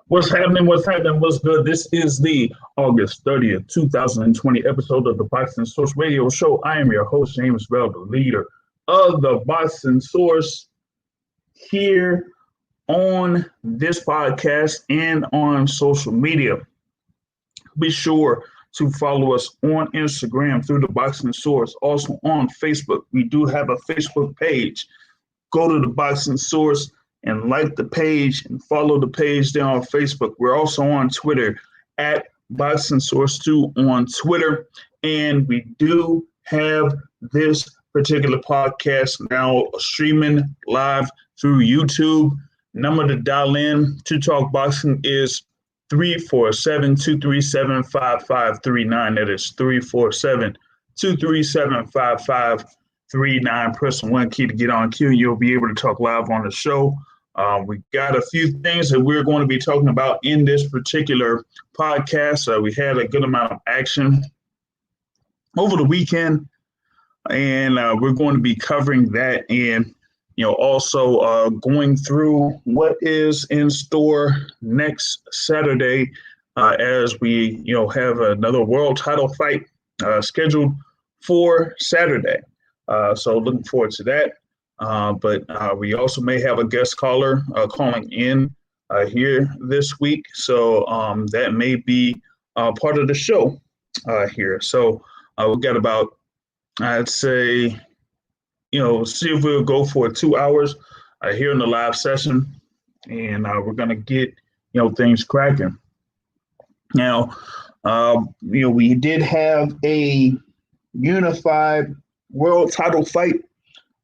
What's happening? What's happening? What's good? This is the August 30th, 2020 episode of the Boxing Source Radio Show. I am your host, James Bell, the leader of the Boxing Source, here on this podcast and on social media. Be sure to follow us on Instagram through the Boxing Source. Also on Facebook. We do have a Facebook page. Go to the Boxing Source and like the page and follow the page there on Facebook. We're also on Twitter at Boxing Source 2 on Twitter. And we do have this particular podcast now streaming live through YouTube. Number to dial in to talk boxing is 347-237-5539. That is 347-237-5539. Press one key to get on queue. You'll be able to talk live on the show. We got a few things that we're going to be talking about in this particular podcast. We had a good amount of action over the weekend, and we're going to be covering that and, also going through what is in store next Saturday as we, have another world title fight scheduled for Saturday. So looking forward to that. But we also may have a guest caller calling in here this week. So that may be part of the show here. So we've got about, I'd say, see if we'll go for 2 hours here in the live session. And we're going to get, things cracking. Now, we did have a unified world title fight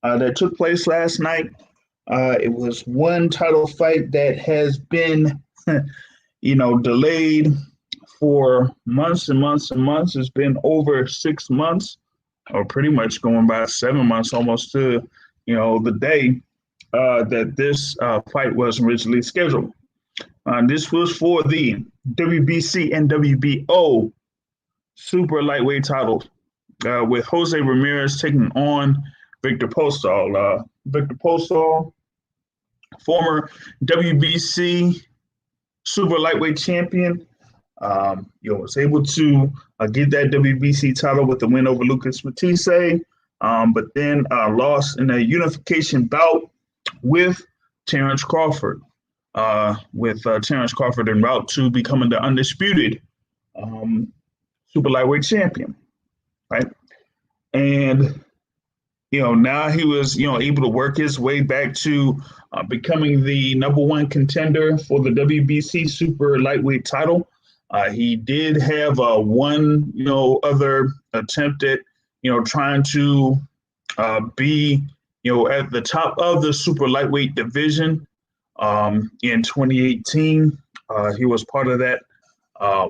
that took place last night. It was one title fight that has been, delayed for months and months and months. It's been over 6 months, or pretty much going by 7 months almost to, the day that this fight was originally scheduled. This was for the WBC and WBO super lightweight titles, with Jose Ramirez taking on Victor Postol. Victor Postol, former WBC super lightweight champion, was able to get that WBC title with the win over Lucas Matisse, but then lost in a unification bout with Terrence Crawford, with Terrence Crawford en route to becoming the undisputed super lightweight champion, right? And now he was, able to work his way back to becoming the number one contender for the WBC super lightweight title. He did have one, other attempt at, trying to be, at the top of the super lightweight division in 2018. He was part of that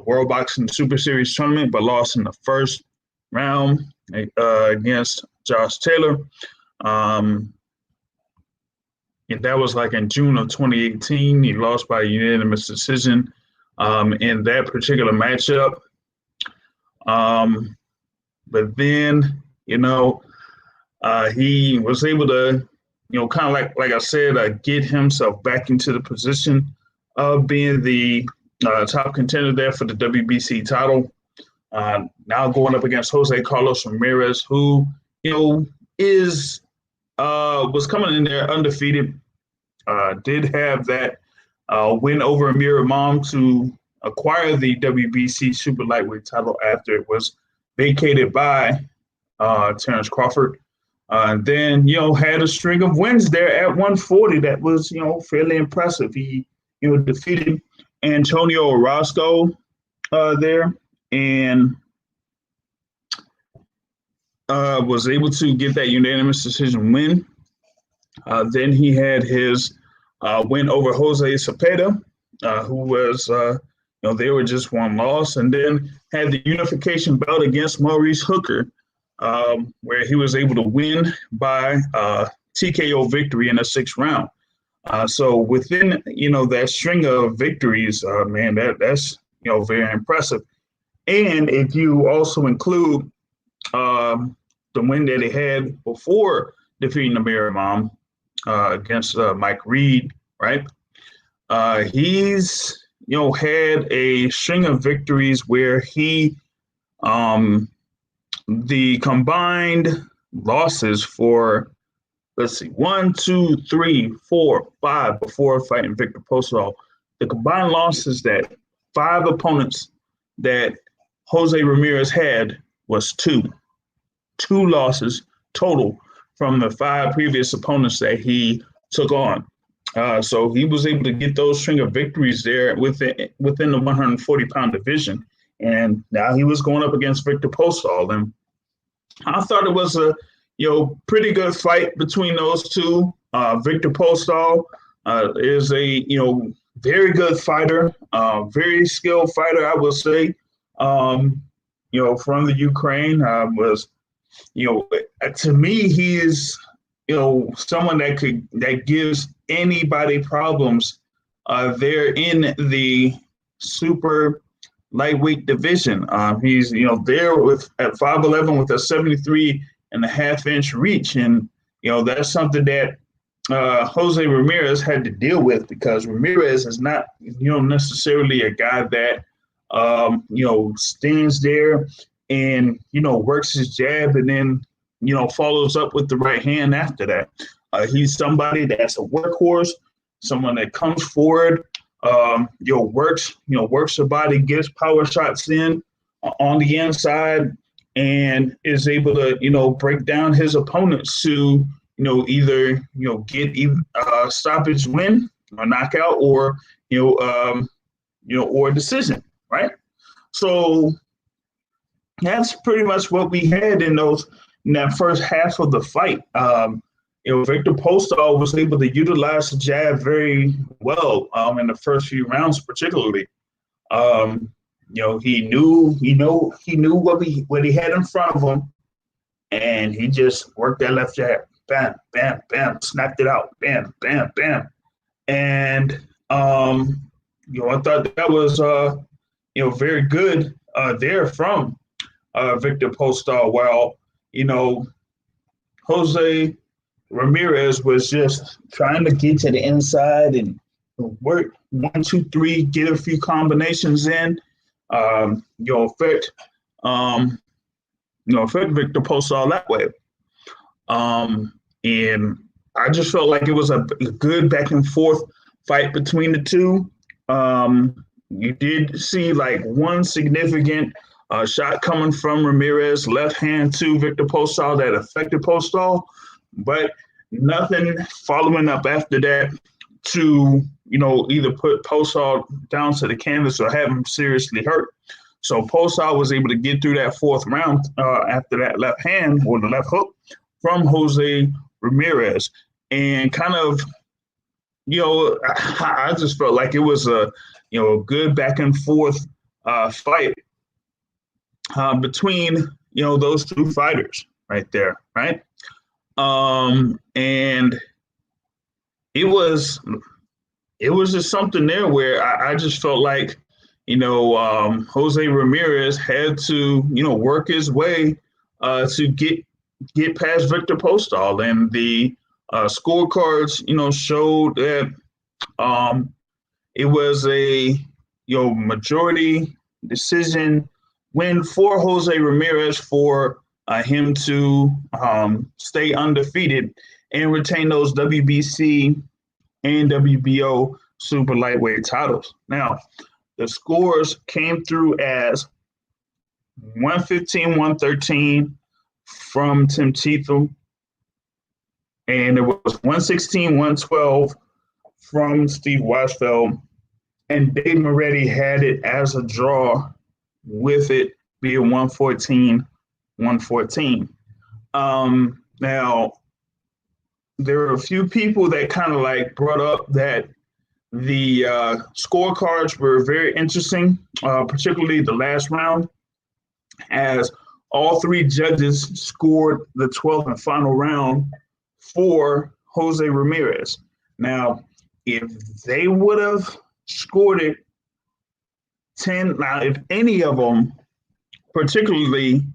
World Boxing Super Series tournament, but lost in the first round against Josh Taylor. And that was like in June of 2018. He lost by unanimous decision in that particular matchup. But then, he was able to, kind of like I said, get himself back into the position of being the top contender there for the WBC title. Now going up against Jose Carlos Ramirez, who, was coming in there undefeated, did have that win over Amir Imam to acquire the WBC super lightweight title after it was vacated by Terrence Crawford. Then, had a string of wins there at 140 that was, fairly impressive. He, defeated Antonio Orozco there and was able to get that unanimous decision win. Then he had his win over Jose Cepeda, who was, they were just one loss, and then had the unification bout against Maurice Hooker, where he was able to win by TKO victory in the 6th round. So within, that string of victories, man, that's, very impressive. And if you also include the the win that he had before defeating the Imam against Mike Reed, right? He's had a string of victories where he the combined losses for, let's see, 1, 2, 3, 4, 5 before fighting Victor Postol. The combined losses that 5 opponents that Jose Ramirez had was 2 losses total from the 5 previous opponents that he took on. So he was able to get those string of victories there within the 140-pound division. And now he was going up against Victor Postol. And I thought it was a pretty good fight between those two. Victor Postol is a very good fighter, very skilled fighter, I would say. From the Ukraine, was to me he is someone that gives anybody problems. They're in the super lightweight division. He's there at 5'11" with a 73.5-inch reach, and that's something that Jose Ramirez had to deal with, because Ramirez is not necessarily a guy that stands there and works his jab and then follows up with the right hand after that. He's somebody that's a workhorse, someone that comes forward, works the body, gets power shots in on the inside, and is able to break down his opponents to either get a stoppage win, a knockout, or or a decision, right? So that's pretty much what we had in that first half of the fight. Victor Postol was able to utilize the jab very well in the first few rounds, particularly. He knew what he had in front of him, and he just worked that left jab, bam, bam, bam, snapped it out, bam, bam, bam, and I thought that was very good there from Victor Postol, while Jose Ramirez was just trying to get to the inside and work 1, 2, 3, get a few combinations in, affect Victor Postol that way. And I just felt like it was a good back and forth fight between the two. You did see like one significant shot coming from Ramirez, left hand to Victor Postol, that affected Postol, but nothing following up after that to either put Postol down to the canvas or have him seriously hurt. So Postol was able to get through that 4th round after that left hand or the left hook from Jose Ramirez, and kind of I just felt like it was a good back and forth fight between those two fighters right there, right? And it was just something there where I just felt like Jose Ramirez had to work his way to get past Victor Postol, and the scorecards showed that it was a majority decision win for Jose Ramirez for him to stay undefeated and retain those WBC and WBO super lightweight titles. Now, the scores came through as 115-113 from Tim Cheatham, and it was 116-112 from Steve Weisfeld, and Dave Moretti had it as a draw, with it being 114-114. Now, there were a few people that kind of like brought up that the scorecards were very interesting, particularly the last round, as all 3 judges scored the 12th and final round for Jose Ramirez. Now, if they would have scored it 10, now if any of them, particularly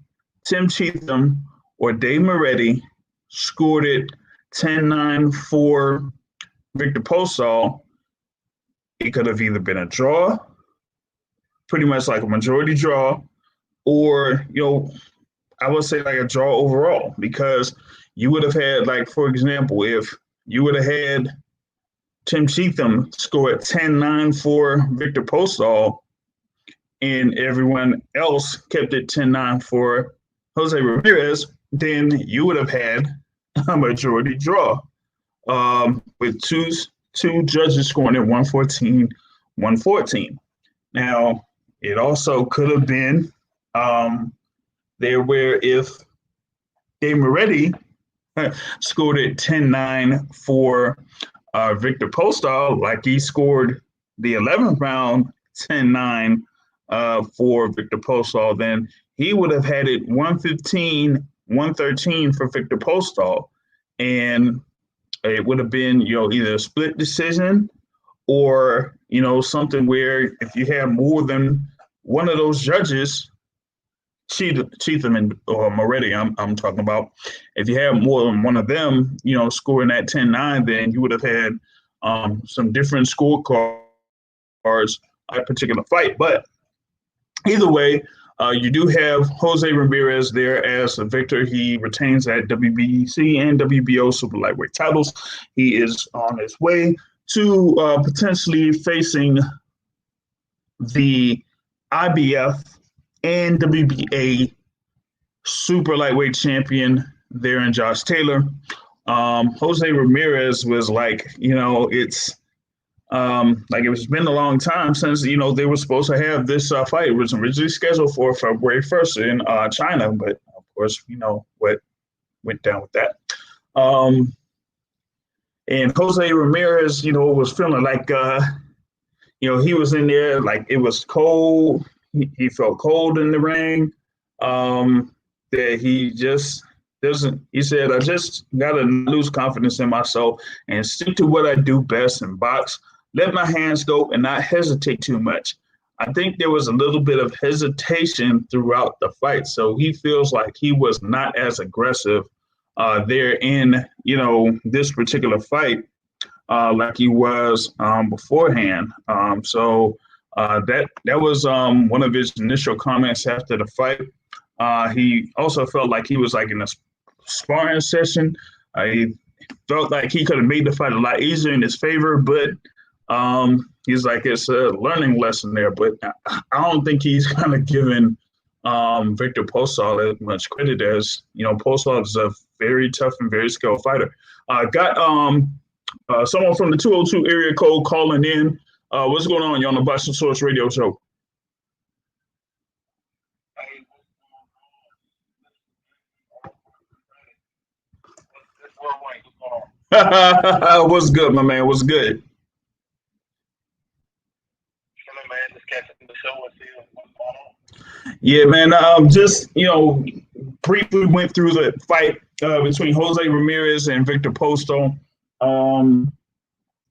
Tim Cheatham or Dave Moretti scored it 10-9 for Victor Postol, it could have either been a draw, pretty much like a majority draw, or, I would say like a draw overall, because you would have had, like, for example, if you would have had Tim Cheatham score 10-9 for Victor Postol and everyone else kept it 10-9 for Jose Ramirez, then you would have had a majority draw, with two judges scoring at 114, 114. Now, it also could have been there where if Dave Moretti scored at 10-9 for Victor Postol, like he scored the 11th round 10-9 for Victor Postol, then he would have had it 115, 113 for Victor Postol. And it would have been, either a split decision or, something where if you have more than one of those judges, Cheatham or Moretti, I'm talking about, if you have more than one of them, scoring that 10-9, then you would have had some different scorecards at a particular fight. But either way, you do have Jose Ramirez there as a victor. He retains that WBC and WBO super lightweight titles. He is on his way to potentially facing the IBF and WBA super lightweight champion there in Josh Taylor. Jose Ramirez was like, it's like it's been a long time since, they were supposed to have this fight. It was originally scheduled for February 1st in China, but of course, what went down with that. And Jose Ramirez, was feeling like, he was in there, like it was cold. He felt cold in the ring. That he just doesn't, he said, I just got to lose confidence in myself and stick to what I do best in box. Let my hands go and not hesitate too much. I think there was a little bit of hesitation throughout the fight. So he feels like he was not as aggressive there in, this particular fight like he was beforehand. So that was one of his initial comments after the fight. He also felt like he was like in a sparring session. He felt like he could have made the fight a lot easier in his favor, but he's like, it's a learning lesson there. But I don't think he's kind of given Victor Postol as much credit as, Postol is a very tough and very skilled fighter. Got someone from the 202 area code calling in. What's going on? You're on the Boston Source Radio Show. What's good, my man? What's good? Yeah, man. Just briefly went through the fight between Jose Ramirez and Victor Postol. The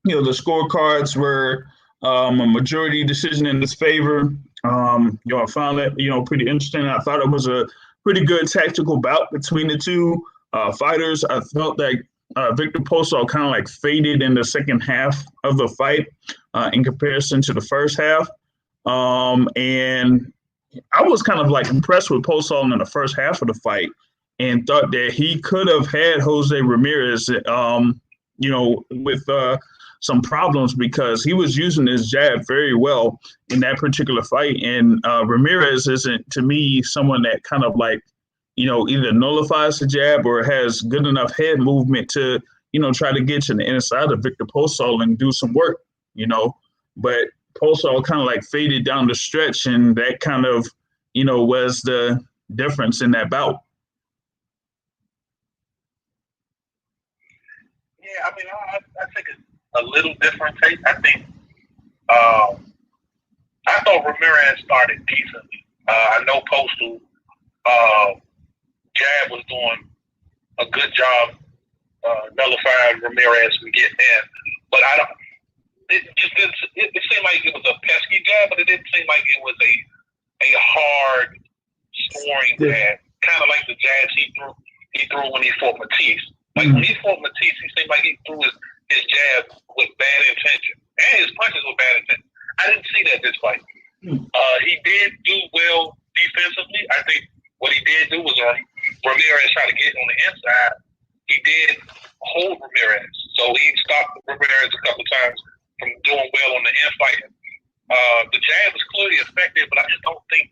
scorecards were a majority decision in his favor. I found that pretty interesting. I thought it was a pretty good tactical bout between the two fighters. I felt like Victor Postol kind of like faded in the second half of the fight in comparison to the first half. And I was kind of like impressed with Postol in the first half of the fight and thought that he could have had Jose Ramirez, with some problems because he was using his jab very well in that particular fight. And Ramirez isn't, to me, someone that kind of like, either nullifies the jab or has good enough head movement to, try to get to the inside of Victor Postol and do some work, But Postol kind of like faded down the stretch, and that kind of, was the difference in that bout. Yeah, I mean, I think it's a little different take. I think I thought Ramirez started decently. I know Postal jab was doing a good job nullifying Ramirez from getting in, but I don't. It just didn't. It seemed like it was a pesky jab, but it didn't seem like it was a hard scoring jab. Kind of like the jabs he threw he threw when he fought Matisse. Like when he fought Matisse, he seemed like he threw his jab with bad intention, and his punches were bad intention. I didn't see that this fight. He did do well defensively. I think what he did do was Ramirez tried to get on the inside. He did hold Ramirez, so he stopped Ramirez a couple times from doing well on the infighting. The jab was clearly effective, but I just don't think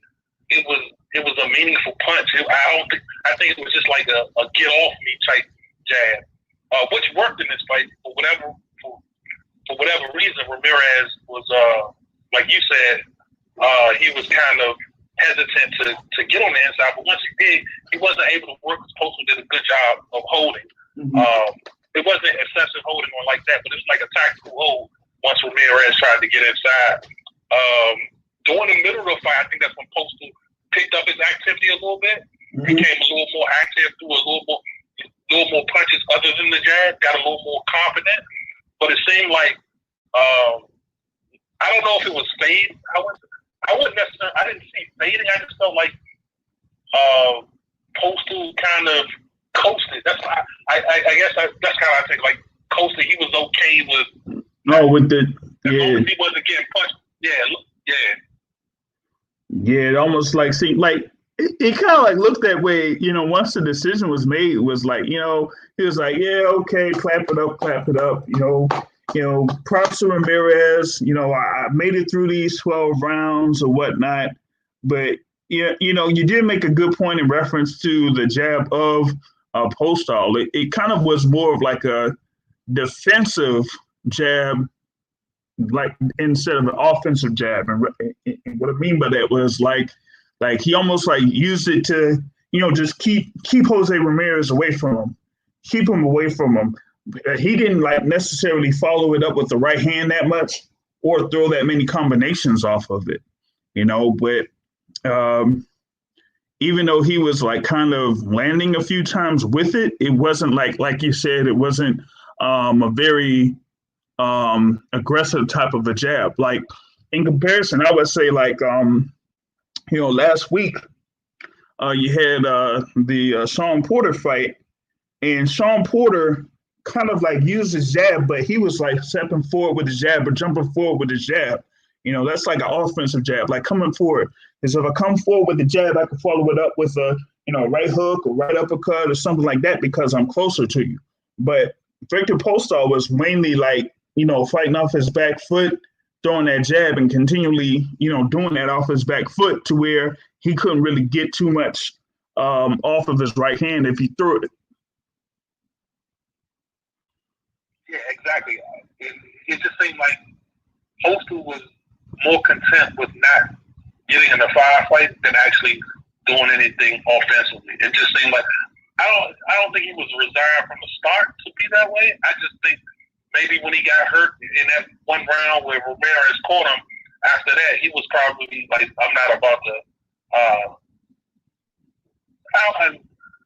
it was a meaningful punch. I think it was just like a get off me type jab, which worked in this fight for whatever reason. Ramirez was like you said, he was kind of hesitant to get on the inside, but once he did, he wasn't able to work. Postal did a good job of holding. It wasn't excessive holding or like that, but it was like a tactical hold once Ramirez tried to get inside. During the middle of the fight, I think that's when Postal picked up his activity a little bit, became a little more active, threw a little more punches other than the jab, got a little more confident. But it seemed like I don't know if it was fade. I didn't see fading. I just felt like Postal kind of coasted. That's why I guess that's kind of I think like coasted. He was okay with as long as he wasn't getting punched. Yeah, it almost like seemed like it kind of like looked that way, once the decision was made. It was like, he was like, yeah, okay, clap it up, props to Ramirez, I made it through these 12 rounds or whatnot. But you did make a good point in reference to the jab of Postal. It kind of was more of like a defensive jab, like instead of an offensive jab. And what I mean by that was like he almost like used it to, just keep Jose Ramirez away from him, keep him away from him. He didn't like necessarily follow it up with the right hand that much or throw that many combinations off of it, but even though he was like kind of landing a few times with it, it wasn't like you said, it wasn't a very aggressive type of a jab. Like in comparison, I would say like, last week you had the Sean Porter fight, and Sean Porter kind of like used his jab, but he was like stepping forward with his jab or jumping forward with his jab. That's like an offensive jab, like coming forward. Because if I come forward with the jab, I can follow it up with a, right hook or right uppercut or something like that because I'm closer to you. But Victor Postal was mainly like, fighting off his back foot, throwing that jab and continually, doing that off his back foot to where he couldn't really get too much off of his right hand if he threw it. Yeah, exactly. It just seemed like Postal was more content with not getting in a firefight than actually doing anything offensively. It just seemed like I don't think he was resigned from the start to be that way. I just think maybe when he got hurt in that one round where Ramirez caught him, after that he was probably like, I'm not about to.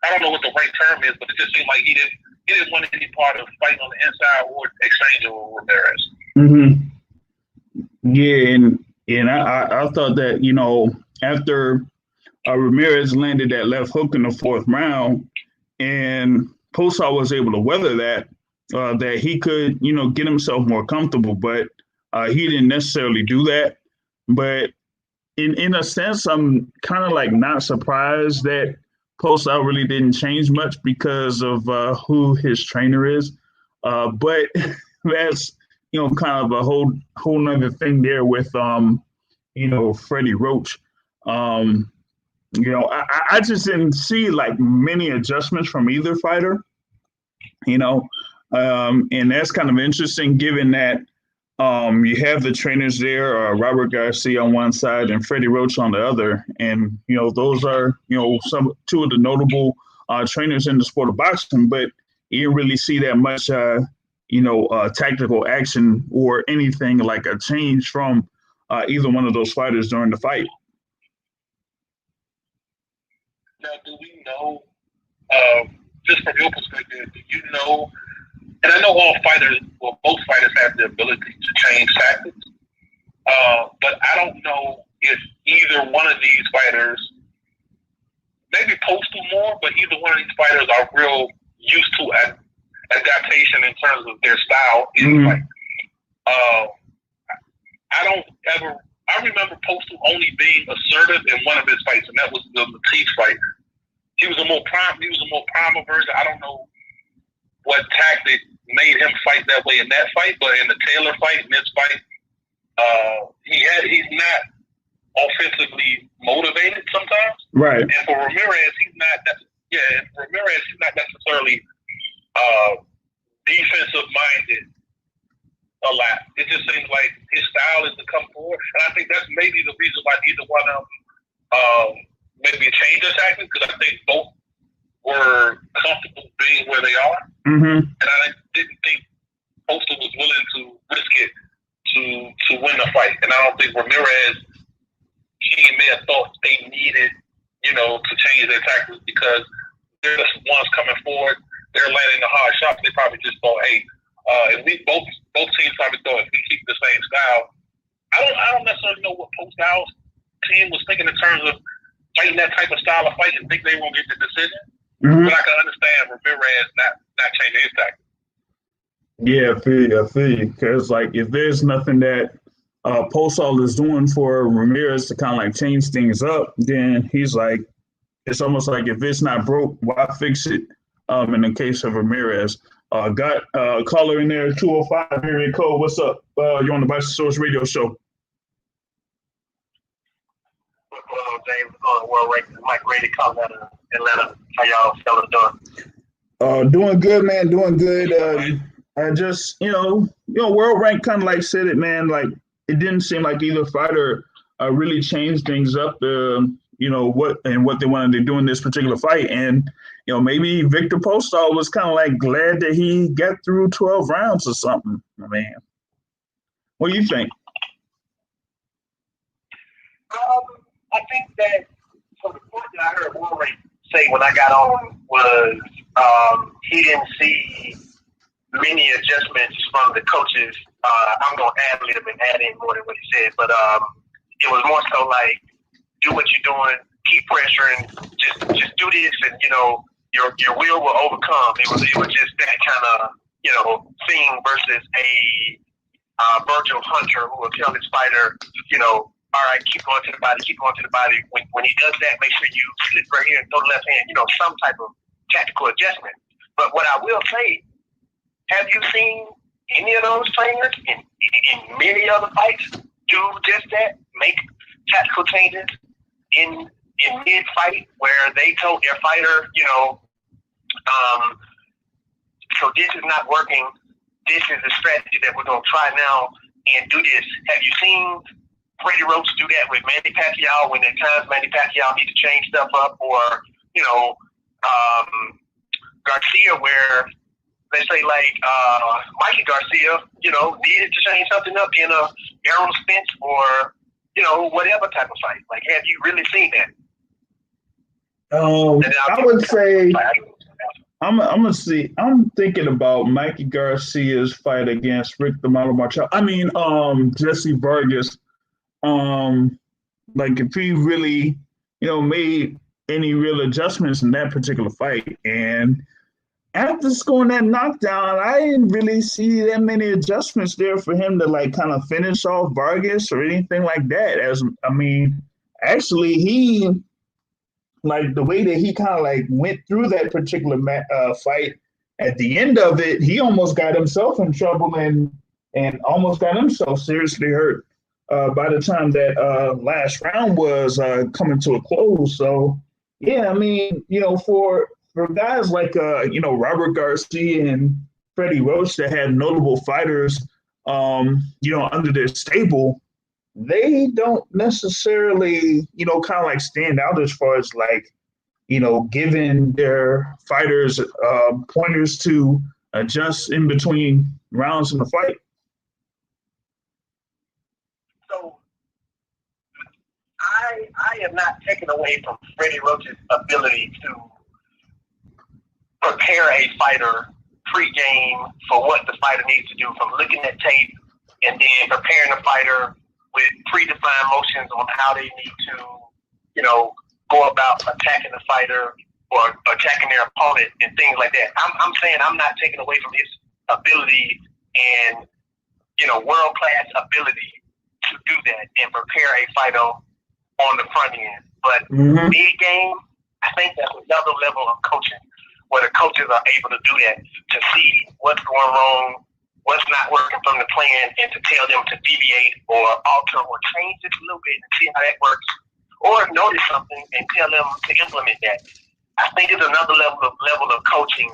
I don't know what the right term is, but it just seemed like he didn't want any part of fighting on the inside or exchanging with Ramirez. Yeah, and I thought that after Ramirez landed that left hook in the fourth round, and Postal was able to weather that. That he could, get himself more comfortable, but he didn't necessarily do that. But in a sense, I'm kind of like not surprised that Postal really didn't change much because of who his trainer is. But that's, kind of a whole nother thing there with, Freddie Roach. I just didn't see like many adjustments from either fighter, and that's kind of interesting given that you have the trainers there, Robert Garcia on one side and Freddie Roach on the other. And, those are, two of the notable trainers in the sport of boxing, but you didn't really see that much, tactical action or anything like a change from either one of those fighters during the fight. Now, do we know, just from your perspective, do you know, and I know both fighters have the ability to change tactics, but I don't know if either one of these fighters maybe Postal more, but either one of these fighters are real used to adaptation in terms of their style. Like, I remember Postal only being assertive in one of his fights, and that was the Matisse fight. He was a more primal version. I don't know what tactic made him fight that way in that fight, but in the Taylor fight, in this fight, he's not offensively motivated sometimes. Right. And for Ramirez, he's not necessarily defensive minded a lot. It just seems like his style is to come forward, and I think that's maybe the reason why neither one of them maybe changed their tactics, because I think both were comfortable being where they are, and I didn't think Postal was willing to risk it to win the fight, and I don't think Ramirez, he may have thought they needed, to change their tactics because they're the ones coming forward, they're landing the hard shots. They probably just thought, hey, if we both teams probably thought if we keep the same style, I don't necessarily know what Postal's team was thinking in terms of fighting that type of style of fight and think they won't get the decision. But I can understand Ramirez not changing his tactics. Yeah, I feel you. Because, like, if there's nothing that Postal is doing for Ramirez to kind of, like, change things up, then he's like, it's almost like if it's not broke, why fix it? In the case of Ramirez. Got a caller in there, 205, area code. What's up? You're on the Bison Source Radio Show. What's going on, James? World Ranking. Mike Grady calling out of Atlanta. How y'all fellas doing? Doing good, man. Doing good. I just, World Rank kind of like said it, man. Like, it didn't seem like either fighter really changed things up. What they wanted to do in this particular fight, and maybe Victor Postal was kind of like glad that he got through 12 rounds or something. I mean, what do you think? I think that from the point that I heard Warren say when I got on was he didn't see many adjustments from the coaches. I'm going to ad-lib and add in more than what he said, but it was more so like, do what you're doing, keep pressuring, just do this, and your will will overcome. It was just that kind of thing versus a Virgil Hunter who will tell his fighter, all right, keep going to the body. When he does that, make sure you slip right here and throw the left hand. Some type of tactical adjustment. But what I will say, have you seen any of those trainers in many other fights do just that? Make tactical changes in mid-fight where they told their fighter, so this is not working. This is a strategy that we're going to try now and do this. Have you seen Freddie Roach do that with Manny Pacquiao when at times Manny Pacquiao needs to change stuff up, or, Garcia where let's say like Mikey Garcia, needed to change something up in a Errol Spence or, whatever type of fight. Like, have you really seen that? I would say I'm thinking about Mikey Garcia's fight against Rick the Model Marchal. Jesse Vargas. Like if he really, made any real adjustments in that particular fight. And after scoring that knockdown, I didn't really see that many adjustments there for him to like kind of finish off Vargas or anything like that. Actually, he like the way that he kind of like went through that particular fight. At the end of it, he almost got himself in trouble and almost got himself seriously hurt by the time that last round was coming to a close. So yeah, for guys like Robert Garcia and Freddie Roach that had notable fighters under their stable, they don't necessarily kind of like stand out as far as like giving their fighters pointers to adjust in between rounds in the fight. So I am not taken away from Freddie Roach's ability to prepare a fighter pre-game for what the fighter needs to do, from looking at tape and then preparing the fighter with predefined motions on how they need to, go about attacking the fighter or attacking their opponent and things like that. I'm saying I'm not taking away from his ability and, world-class ability to do that and prepare a fighter on the front end. But mid-game, I think that's another level of coaching where the coaches are able to do that, to see what's going wrong, what's not working from the plan, and to tell them to deviate or alter or change it a little bit and see how that works, or notice something and tell them to implement that. I think it's another level of coaching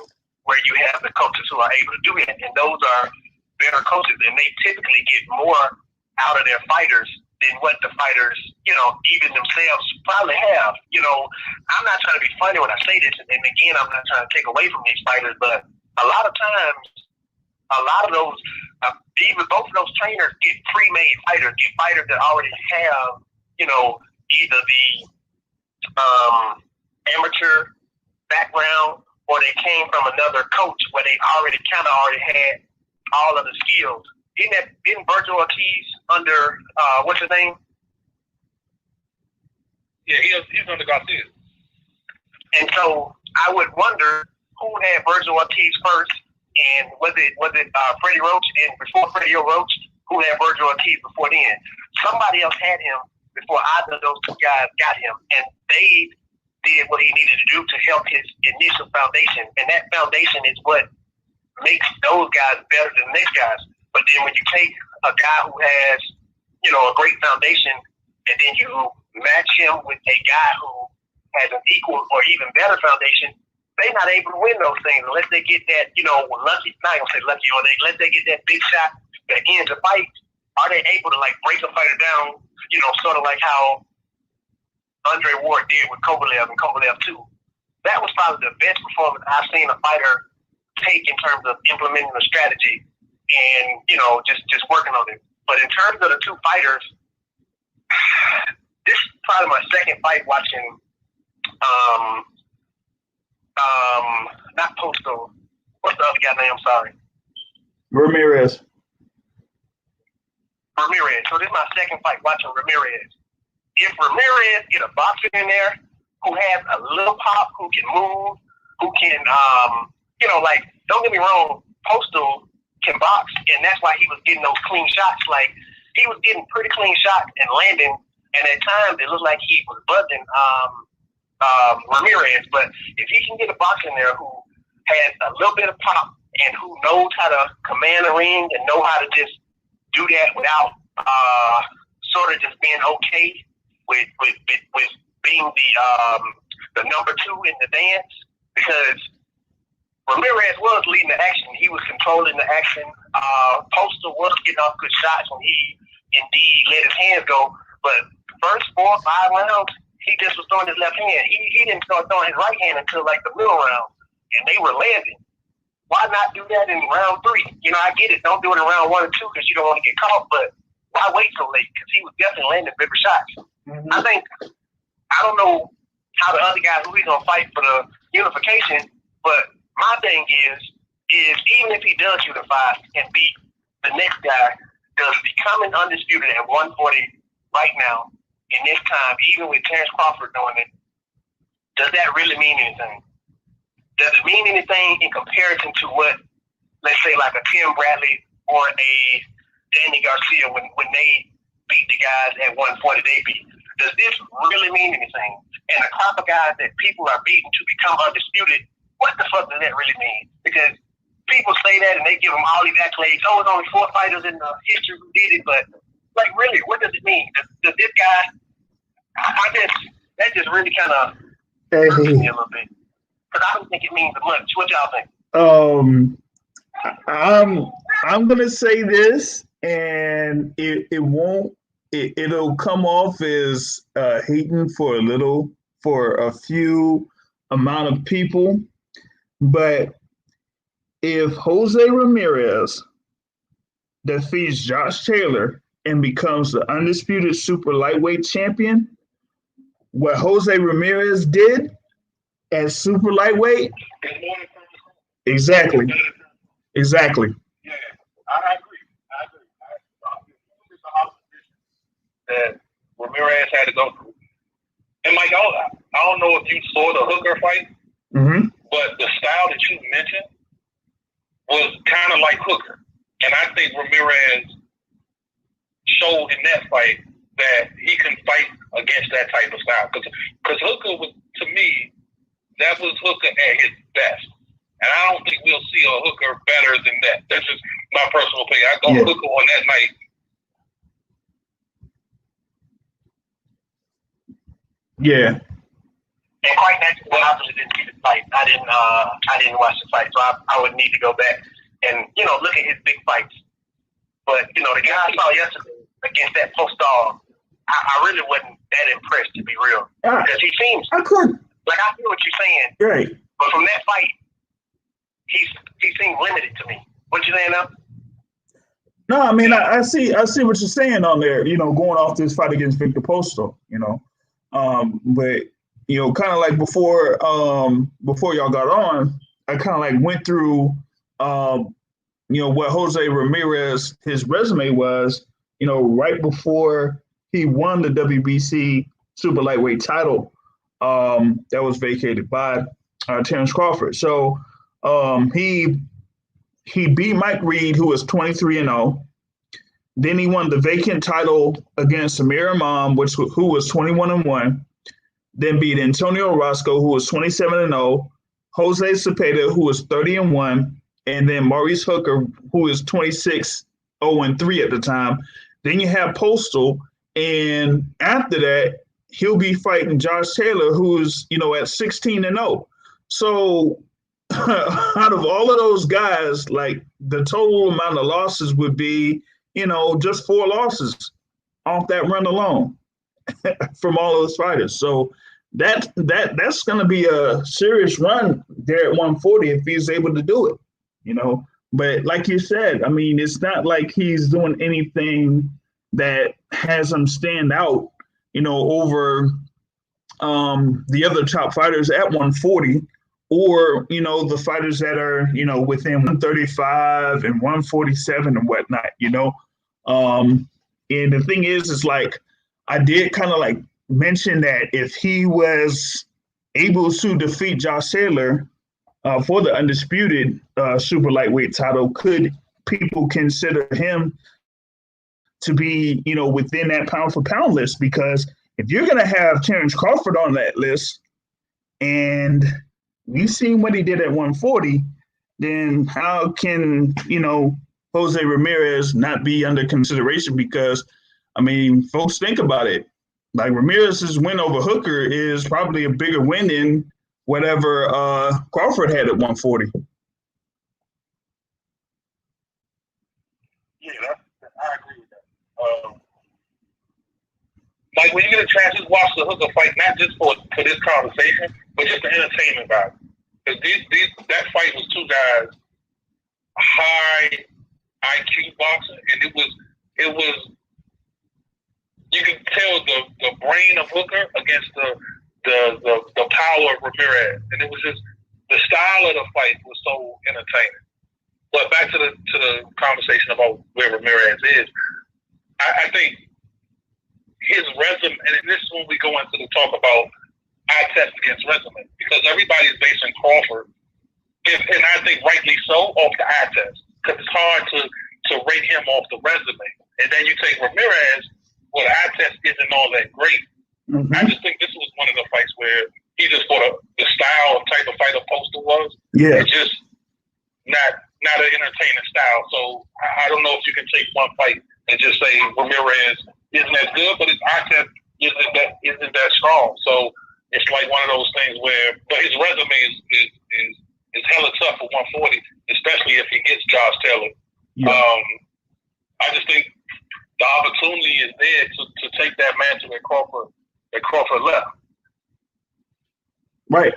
where you have the coaches who are able to do that, and those are better coaches, and they typically get more out of their fighters than what the fighters, even themselves probably have. I'm not trying to be funny when I say this, and again, I'm not trying to take away from these fighters, but a lot of times, a lot of those, even both of those trainers get pre-made fighters, get fighters that already have, either the amateur background or they came from another coach where they already had all of the skills. Didn't Virgil Ortiz under what's his name? Yeah, he's under Garcia. And so I would wonder who had Virgil Ortiz first, and was it Freddie Roach? And before Freddie Roach, who had Virgil Ortiz before then? Somebody else had him before either of those two guys got him, and they did what he needed to do to help his initial foundation. And that foundation is what makes those guys better than the next guys. But then when you take a guy who has, a great foundation, and then you match him with a guy who has an equal or even better foundation, they're not able to win those things unless they get that, lucky, not gonna say lucky, or unless they get that big shot that ends the fight. Are they able to break a fighter down, sort of like how Andre Ward did with Kovalev and Kovalev 2? That was probably the best performance I've seen a fighter take in terms of implementing a strategy and, just working on it. But in terms of the two fighters, this is probably my second fight watching, not Postal. What's the other guy's name? I'm sorry. Ramirez. So this is my second fight watching Ramirez. If Ramirez get a boxer in there who has a little pop, who can move, who can, don't get me wrong, Postal can box, and that's why he was getting those clean shots. He was getting pretty clean shots and landing, and at times it looked like he was buzzing Ramirez. But if he can get a boxer in there who has a little bit of pop and who knows how to command the ring and know how to just do that without sort of just being okay with being the number two in the dance, because Ramirez was leading the action. He was controlling the action. Postal was getting off good shots when he indeed let his hands go. But first 4 or 5 rounds, he just was throwing his left hand. He didn't start throwing his right hand until the middle round, and they were landing. Why not do that in round 3? I get it. Don't do it in round 1 and 2 because you don't want to get caught. But why wait so late? Because he was definitely landing bigger shots. Mm-hmm. I don't know how the other guys who he's gonna fight for the unification, but my thing is even if he does unify and beat the next guy, does becoming undisputed at 140 right now in this time, even with Terrence Crawford doing it, does that really mean anything? Does it mean anything in comparison to what, let's say, like a Tim Bradley or a Danny Garcia when they beat the guys at 140 they beat? Does this really mean anything? And the crop of guys that people are beating to become undisputed, what the fuck does that really mean? Because people say that and they give them all these accolades. Oh, it's only 4 fighters in the history who did it, but really, what does it mean? Does this guy? That just really kind of hurts me a little bit, because I don't think it means much. What y'all think? I'm gonna say this, and it'll come off as hating for a few amount of people. But if Jose Ramirez defeats Josh Taylor and becomes the undisputed super lightweight champion, what Jose Ramirez did at super lightweight, exactly. Yeah, I agree. It's the opposition that Ramirez had to go through. And Mike, I don't know if you saw the Hooker fight, but the style that you mentioned was kind of like Hooker. And I think Ramirez showed in that fight that he can fight against that type of style. Because Hooker was, to me, that was Hooker at his best. And I don't think we'll see a Hooker better than that. That's just my personal opinion. I thought Hooker on that night. Yeah. And quite naturally, I obviously didn't see the fight. I didn't watch the fight, so I would need to go back and look at his big fights. But the guy I saw yesterday against that post-star, I really wasn't that impressed, to be real, because he seems. I couldn't. Like, I feel what you're saying, right? But from that fight, he seemed limited to me. What you saying now? No, I mean I see what you're saying on there. Going off this fight against Victor Postol. But kind of like before y'all got on, I kind of like went through what Jose Ramirez, his resume was, right before he won the WBC super lightweight title that was vacated by Terrence Crawford. So he beat Mike Reed, who was 23-0. Then he won the vacant title against Samir Imam, who was 21-1. Then beat Antonio Orozco, who was 27-0. Jose Cepeda, who was 30-1. And then Maurice Hooker, who is 26-0-3 at the time. Then you have Postol, and after that, he'll be fighting Josh Taylor, who's at 16-0. So out of all of those guys, like the total amount of losses would be, just 4 losses off that run alone from all of those fighters. So that's going to be a serious run there at 140 if he's able to do it. But like you said, I mean, it's not like he's doing anything that has him stand out, over the other top fighters at 140, or, the fighters that are, within 135 and 147 and whatnot, and the thing is like, I did kind of like mention that if he was able to defeat Josh Taylor, for the undisputed super lightweight title, could people consider him to be, within that pound for pound list? Because if you're going to have Terrence Crawford on that list, and we've seen what he did at 140, then how can, Jose Ramirez not be under consideration? Because, I mean, folks, think about it. Like, Ramirez's win over Hooker is probably a bigger win than whatever Crawford had at 140. Yeah, I agree with that. Like, when you get a chance, just watch the Hooker fight, not just for this conversation, but just the entertainment value. Because that fight was 2 guys, high IQ boxing, and it was you could tell the brain of Hooker against the power of Ramirez, and it was just the style of the fight was so entertaining. But back to the conversation about where Ramirez is, I think his resume, and this is when we go into the talk about eye test against resume, because everybody's basing Crawford, and I think rightly so, off the eye test, because it's hard to rate him off the resume. And then you take Ramirez, well, the eye test isn't all that great. Mm-hmm. I just think this was one of the fights where he just thought the style and type of fighter Postol was. Yeah. It's just not an entertaining style. So I don't know if you can take one fight and just say Ramirez isn't as good, but his eye test isn't that strong. So it's like one of those things where, but his resume is hella tough for 140, especially if he gets Josh Taylor. Yeah. I just think the opportunity is there to take that mantle that Crawford left. Right.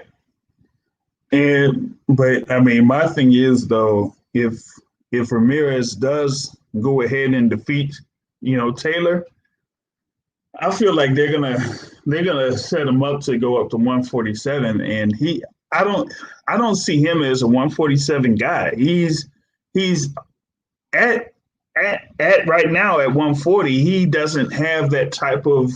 But I mean, my thing is though, if Ramirez does go ahead and defeat, Taylor, I feel like they're gonna set him up to go up to 147, and I don't see him as a 147 guy. He's at right now at 140, he doesn't have that type of,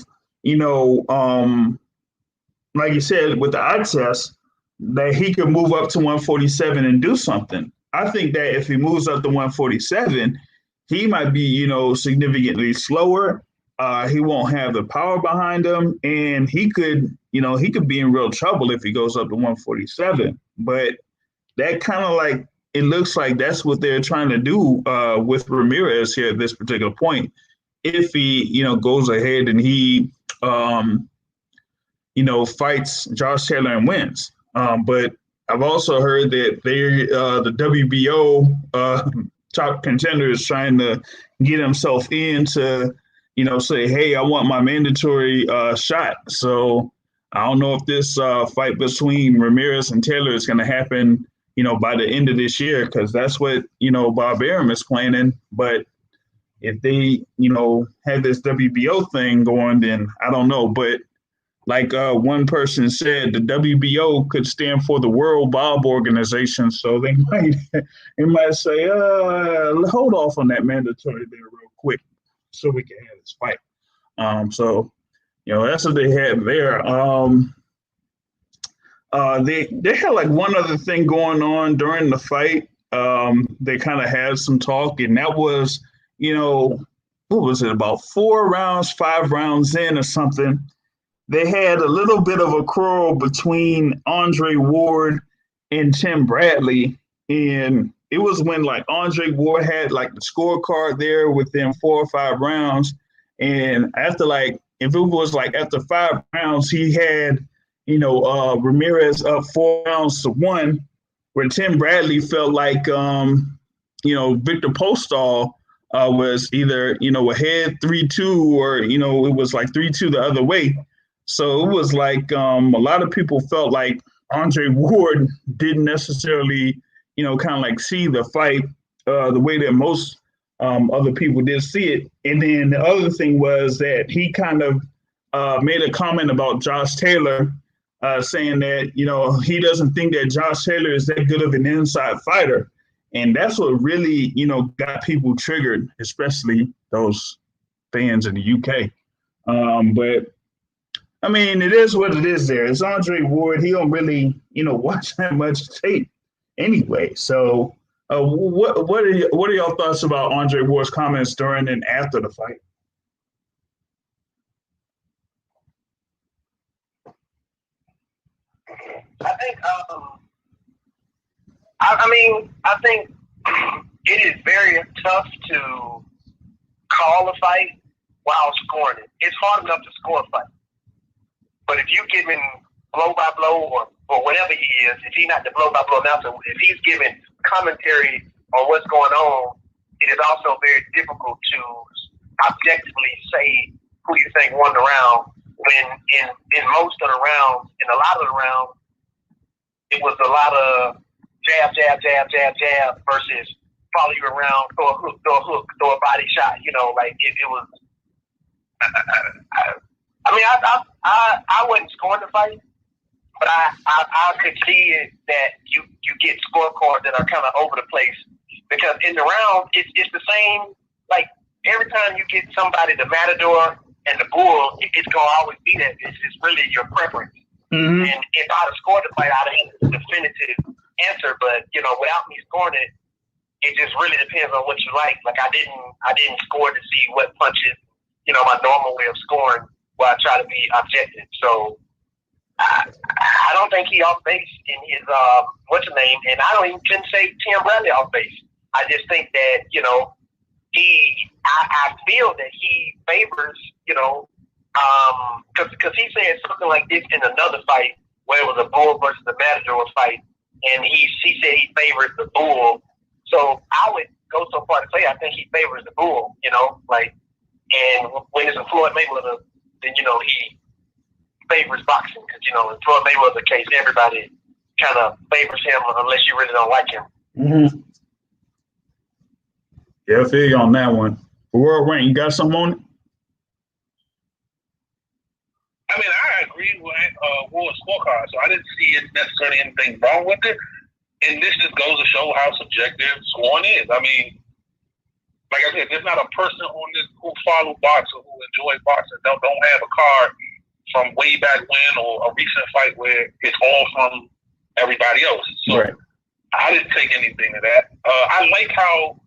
like you said, with the eye test, that he could move up to 147 and do something. I think that if he moves up to 147, he might be, significantly slower. He won't have the power behind him, and he could be in real trouble if he goes up to 147. But that kind of like it looks like that's what they're trying to do with Ramirez here at this particular point. If he, goes ahead and he, fights Josh Taylor and wins. But I've also heard that the WBO top contender is trying to get himself in to, say, hey, I want my mandatory shot. So I don't know if this fight between Ramirez and Taylor is going to happen, by the end of this year, because that's what, Bob Arum is planning. But if they, have this WBO thing going, then I don't know. But like one person said, the WBO could stand for the World Bob Organization, so they might say, hold off on that mandatory there real quick, so we can have this fight. So that's what they had there. They had like one other thing going on during the fight. They kind of had some talk, and that was, what was it, about 5 rounds in or something. They had a little bit of a quarrel between Andre Ward and Tim Bradley. And it was when like Andre Ward had like the scorecard there within 4 or 5 rounds. And after if it was like after 5 rounds, he had, Ramirez up 4 rounds to 1, where Tim Bradley felt like, Victor Postol was either, ahead 3-2 or, it was like 3-2 the other way. So it was like a lot of people felt like Andre Ward didn't necessarily, kind of like see the fight the way that most other people did see it. And then the other thing was that he kind of made a comment about Josh Taylor, saying that, he doesn't think that Josh Taylor is that good of an inside fighter. And that's what really, got people triggered, especially those fans in the UK. But I mean, it is what it is there. It's Andre Ward. He don't really, watch that much tape anyway. So what are your thoughts about Andre Ward's comments during and after the fight? I think it is very tough to call a fight while scoring it. It's hard enough to score a fight. But if you're giving blow by blow or whatever he is, if he's not the blow by blow announcer, if he's giving commentary on what's going on, it is also very difficult to objectively say who you think won the round. When in most of the rounds, in a lot of the rounds, it was a lot of jab versus follow you around, throw a hook, throw a body shot. It was. I wasn't scoring the fight, but I could see it that you get scorecards that are kind of over the place, because in the round it's the same. Like every time you get somebody the Matador and the Bull, it's gonna always be that. It's really your preference. Mm-hmm. And if I'd have scored the fight, I'd have a definitive answer. But without me scoring it, it just really depends on what you like. Like I didn't score to see what punches. My normal way of scoring, where I try to be objective. So I don't think he off base in his what's the name, and I don't even couldn't say Tim Bradley off base. I just think that I feel that he favors because he said something like this in another fight where it was a Bull versus the Matador fight, and he said he favors the Bull. So I would go so far to say I think he favors the Bull. And when it's a Floyd Mayweather, then he favors boxing, because in Floyd Mayweather's case, everybody kind of favors him unless you really don't like him. Mm-hmm. Yeah, I feel you on that one. For World Rank, you got something on it? I mean, I agree with Ward's scorecard, so I didn't see necessarily anything wrong with it. And this just goes to show how subjective scoring is. I mean, like I said, there's not a person on this who follow boxing, who enjoy boxing, don't have a card from way back when, or a recent fight where it's all from everybody else. So right. I didn't take anything of that. I like how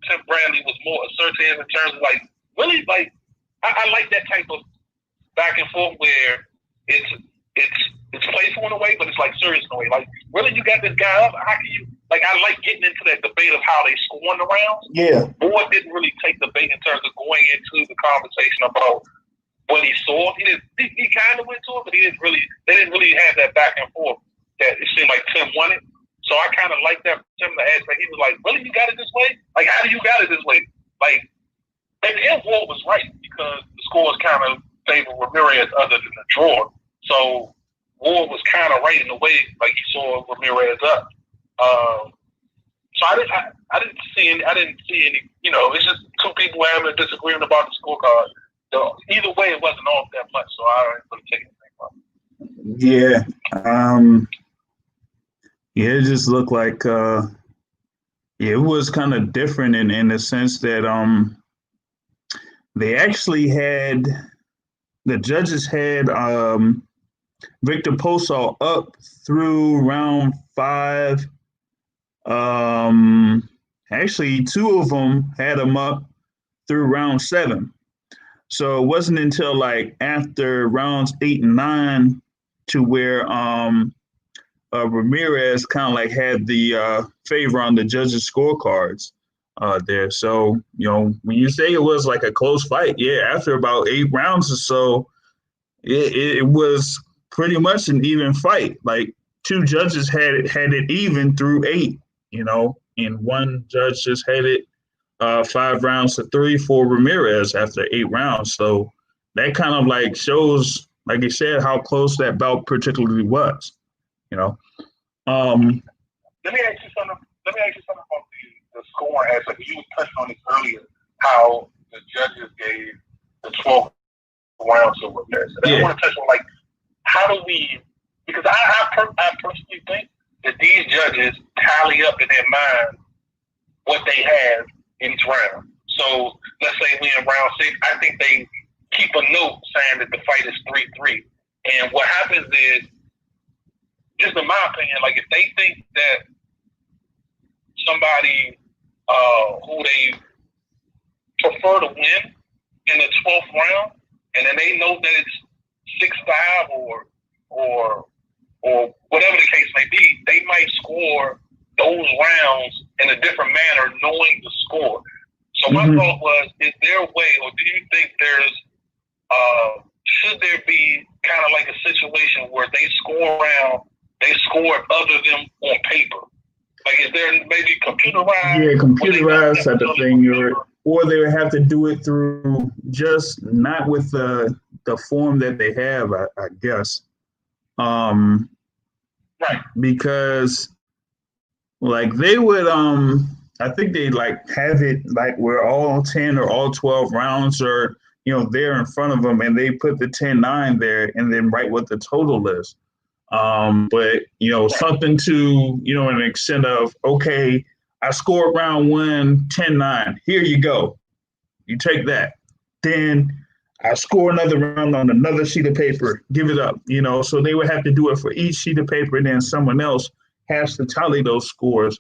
Tim Bradley was more assertive in terms of like really like I like that type of back and forth where it's playful in a way, but it's like serious in a way. Like really, you got this guy up. How can you like? I like getting into that debate of how they score in the rounds. Yeah. Boyd didn't really take the bait in terms of going into the conversation about what he saw. He kind of went to it, but they didn't really have that back and forth that it seemed like Tim wanted. So I kind of like that from Tim, the aspect. He was like, really, you got it this way? Like, how do you got it this way? Like, and Ward was right because the scores kind of favored Ramirez other than the draw. So Ward was kind of right in the way, like he saw Ramirez up. So I didn't see any. You know, it's just two people having a disagreement about the scorecard. So either way, it wasn't off that much, so I don't really take anything from it. Yeah. Yeah, it just looked like it was kind of different in the sense that they actually had the judges had Victor Posol up through round 5. Actually, 2 of them had him up through round 7. So it wasn't until like after rounds 8 and 9 to where Ramirez kind of like had the favor on the judges' scorecards there. So, you know, when you say it was like a close fight, yeah, after about 8 rounds or so, it was pretty much an even fight. Like 2 judges had it even through 8, you know, and 1 judge just had it 5 rounds to 3 for Ramirez after 8 rounds. So that kind of like shows, like you said, how close that bout particularly was, you know. Let me ask you something about the scoring aspect. You touched on this earlier, how the judges gave the 12th round to Ramirez. And I want to touch on like how do we? Because I personally think that these judges tally up in their mind what they have in each round. So let's say we in round 6. I think they keep a note saying that the fight is 3-3. And what happens is, just in my opinion, like if they think that somebody who they prefer to win in the 12th round, and then they know that it's 6-5 or whatever the case may be, they might score those rounds in a different manner, knowing the score. So my thought was, is there a way, or do you think there's should there be kind of like a situation where they score other than on paper? Like, is there maybe computerized? Yeah, computerized type of thing, or they would have to do it through just not with the form that they have, I guess. Right. Because like they would I think they like have it like where all 10 or all 12 rounds are, you know, there in front of them, and they put the 10-9 there and then write what the total is. But, you know, something to, you know, an extent of, okay, I scored round 1, 10-9. Here you go. You take that. Then I score another round on another sheet of paper. Give it up, you know. So they would have to do it for each sheet of paper, and then someone else has to tally those scores.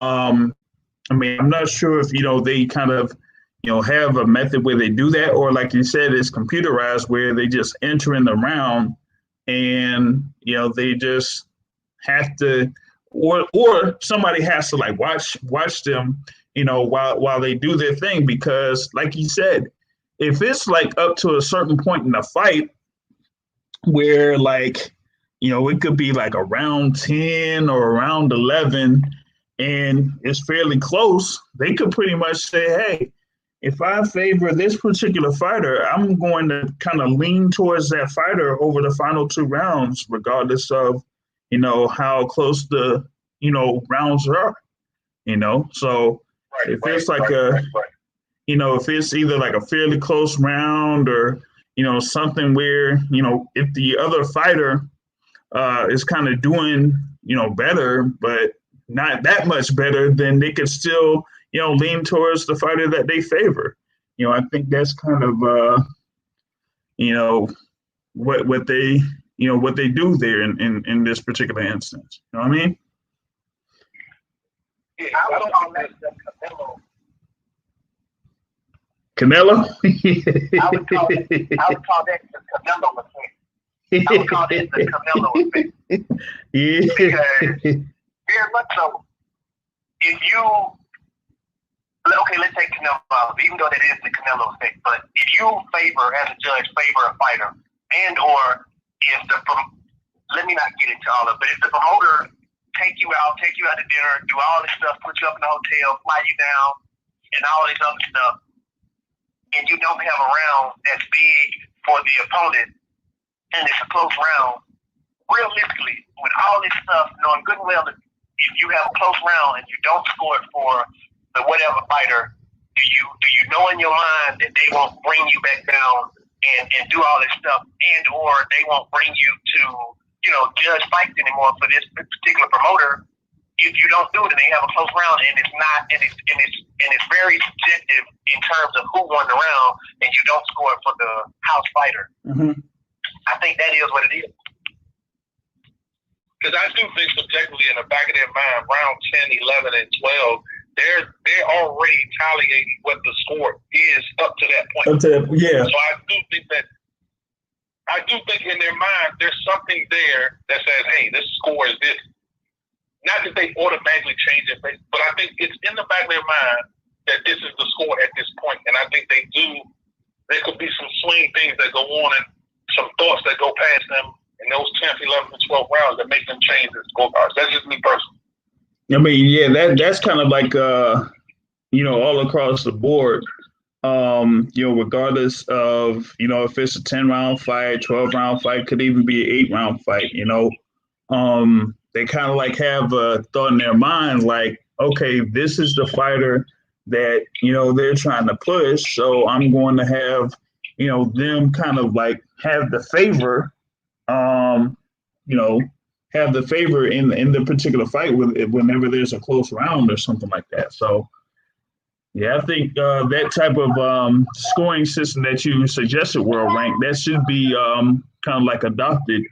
I mean, I'm not sure if, you know, they kind of, you know, have a method where they do that, or like you said, it's computerized where they just enter in the round and, you know, they just have to, or somebody has to like watch them, you know, while they do their thing. Because like you said, if it's like up to a certain point in the fight where like, you know, it could be like around 10 or around 11 and it's fairly close, they could pretty much say, hey, if I favor this particular fighter, I'm going to kind of lean towards that fighter over the final 2 rounds, regardless of, you know, how close the, you know, rounds are, you know. So if it's like you know, if it's either like a fairly close round or, you know, something where, you know, if the other fighter is kind of doing, you know, better, but not that much better, then they could still, you know, lean towards the fighter that they favor. You know, I think that's kind of, you know, what they what they do there in this particular instance. You know what I mean? Yeah, I would call that the Canelo. I would call that the Canelo effect. I would call that the Canelo effect. Yeah. Because very much so, if you let's take Canelo out, even though that is the Canelo effect, but if you as a judge favor a fighter, and or if let me not get into all of it, but if the promoter take you out to dinner, do all this stuff, put you up in the hotel, fly you down, and all this other stuff, and you don't have a round that's big for the opponent, and it's a close round, realistically, with all this stuff, knowing good and well that if you have a close round and you don't score it for the whatever fighter, do you know in your mind that they won't bring you back down and do all this stuff, and or they won't bring you to judge fights anymore for this particular promoter if you don't do it and they have a close round and it's very subjective in terms of who won the round and you don't score it for the house fighter. Mm-hmm. I think that is what it is. Because I do think subjectively in the back of their mind, round 10, 11, and 12, they're already tallying what the score is up to that point. Yeah. So I do think in their mind there's something there that says, hey, this score is this. Not that they automatically change it, but I think it's in the back of their mind that this is the score at this point. And I think there could be some swing things that go on and some thoughts that go past them in those 10th, 11th, and 12th rounds that make them change their scorecards. That's just me personally. I mean, yeah, that's kind of like, all across the board, regardless of, if it's a 10-round fight, 12-round fight, could even be an 8-round fight, they kind of like have a thought in their mind, like, okay, this is the fighter that, they're trying to push. So I'm going to have, them kind of like have the favor, have the favor in the particular fight whenever there's a close round or something like that. So, yeah, I think that type of scoring system that you suggested, World Rank, that should be kind of like adopted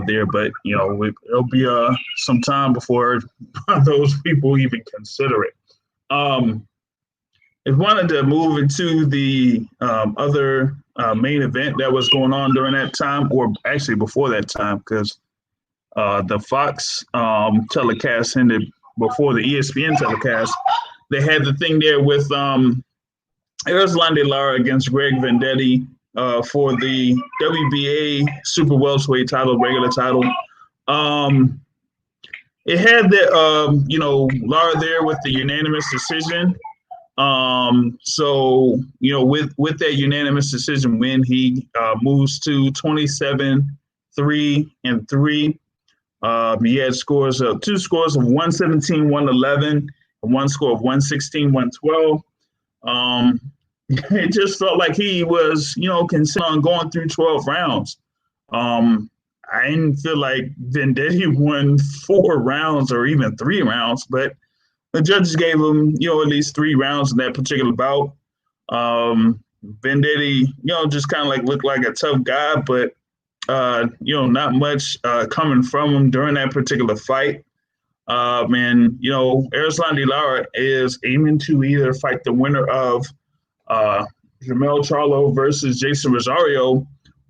there. But, it'll be some time before those people even consider it. If wanted to move into the other main event that was going on during that time, or actually before that time, because the Fox telecast ended before the ESPN telecast. They had the thing there with Erislandy Lara against Greg Vendetti for the WBA Super Welterweight title, regular title. It had the Lara there with the unanimous decision. So with that unanimous decision win, he moves to 27-3-3. He had two scores of 117-111, and one score of 116-112. It just felt like he was, considering on going through 12 rounds. I didn't feel like Vendetti won 4 rounds or even 3 rounds, but the judges gave him, at least 3 rounds in that particular bout. Vendetti, just kind of like looked like a tough guy, but not much coming from him during that particular fight. And Erislandy Lara is aiming to either fight the winner of Jermell Charlo versus Jason Rosario,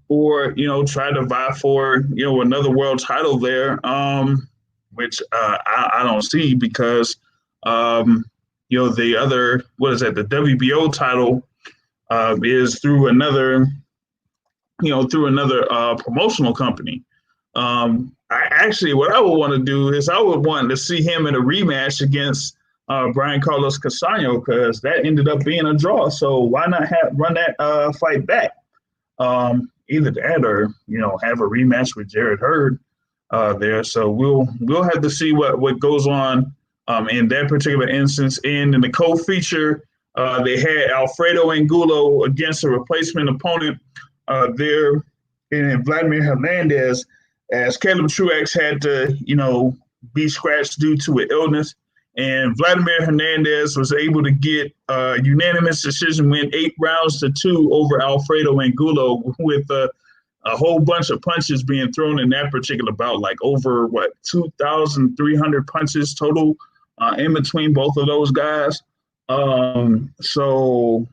or try to vie for another world title there, which I don't see, because the other, the WBO title is through another promotional company. What I would want to do is I would want to see him in a rematch against Brian Carlos Castaño, because that ended up being a draw. So why not run that fight back? Either that or have a rematch with Jared Hurd there. So we'll have to see what goes on in that particular instance. And in the co-feature, they had Alfredo Angulo against a replacement opponent there in Vladimir Hernandez, as Caleb Truax had to, be scratched due to an illness. And Vladimir Hernandez was able to get a unanimous decision win 8-2 over Alfredo Angulo with a whole bunch of punches being thrown in that particular bout, like over 2,300 punches total in between both of those guys. So,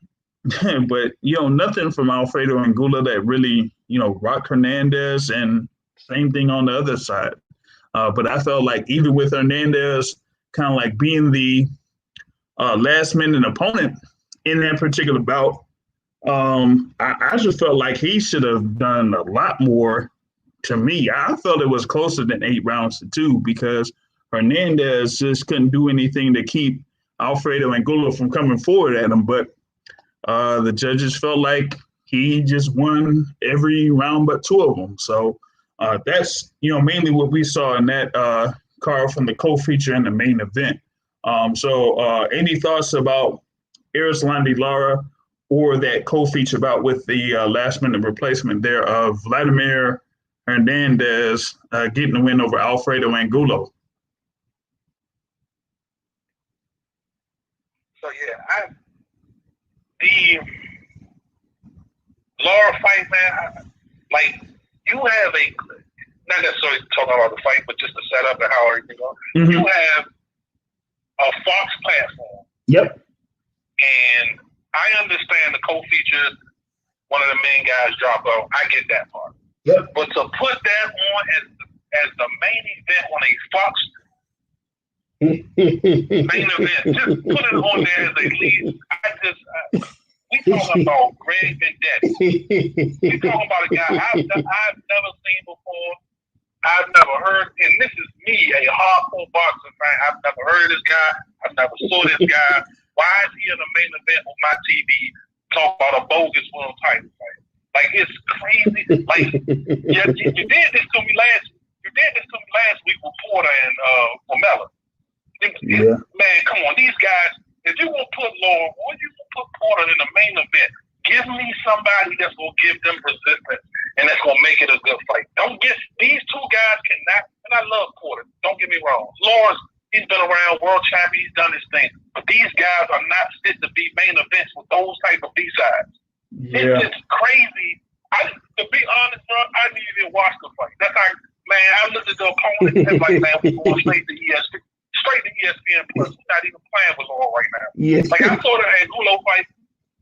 but nothing from Alfredo Angulo that really rocked Hernandez, and same thing on the other side. But I felt like even with Hernandez kind of like being the last minute opponent in that particular bout, I just felt like he should have done a lot more. To me, I felt it was closer than 8 rounds to 2 because Hernandez just couldn't do anything to keep Alfredo Angulo from coming forward at him. But the judges felt like he just won every round but 2 of them. So that's mainly what we saw in that card from the co-feature and the main event. So any thoughts about Erislandy Lara or that co-feature bout with the last-minute replacement there of Vladimir Hernandez getting the win over Alfredo Angulo? So the Lara fight, man, like you have not necessarily talking about the fight, but just the setup and how everything goes. Mm-hmm. You have a Fox platform. Yep. And I understand the co-feature, one of the main guys drop out. I get that part. Yep. But to put that on as the main event on a Fox main event, just put it on there as a lead. We talking about Greg Vendetti. We talking about a guy I've never seen before. I've never heard, and this is me, a hardcore boxing fan. I've never heard of this guy. I've never saw this guy. Why is he in the main event on my TV talking about a bogus world title fight? Like, it's crazy. Like, you did this to me last week with Porter and Formella. Yeah. Man, come on, these guys. If you gonna put Laura, or you gonna put Porter in the main event, give me somebody that's gonna give them resistance and that's gonna make it a good fight. Don't get these 2 guys cannot. And I love Porter. Don't get me wrong. Lawrence, he's been around, world champion. He's done his thing. But these guys are not fit to be main events with those type of B-sides. Yeah. It's just crazy. To be honest, bro, I didn't even watch the fight. That's how, man, I looked at the opponent and like, man, we're going straight to ESPN. Straight to ESPN Plus. We're not even playing with Laura right now. Yeah. Like, I saw the Angulo fight.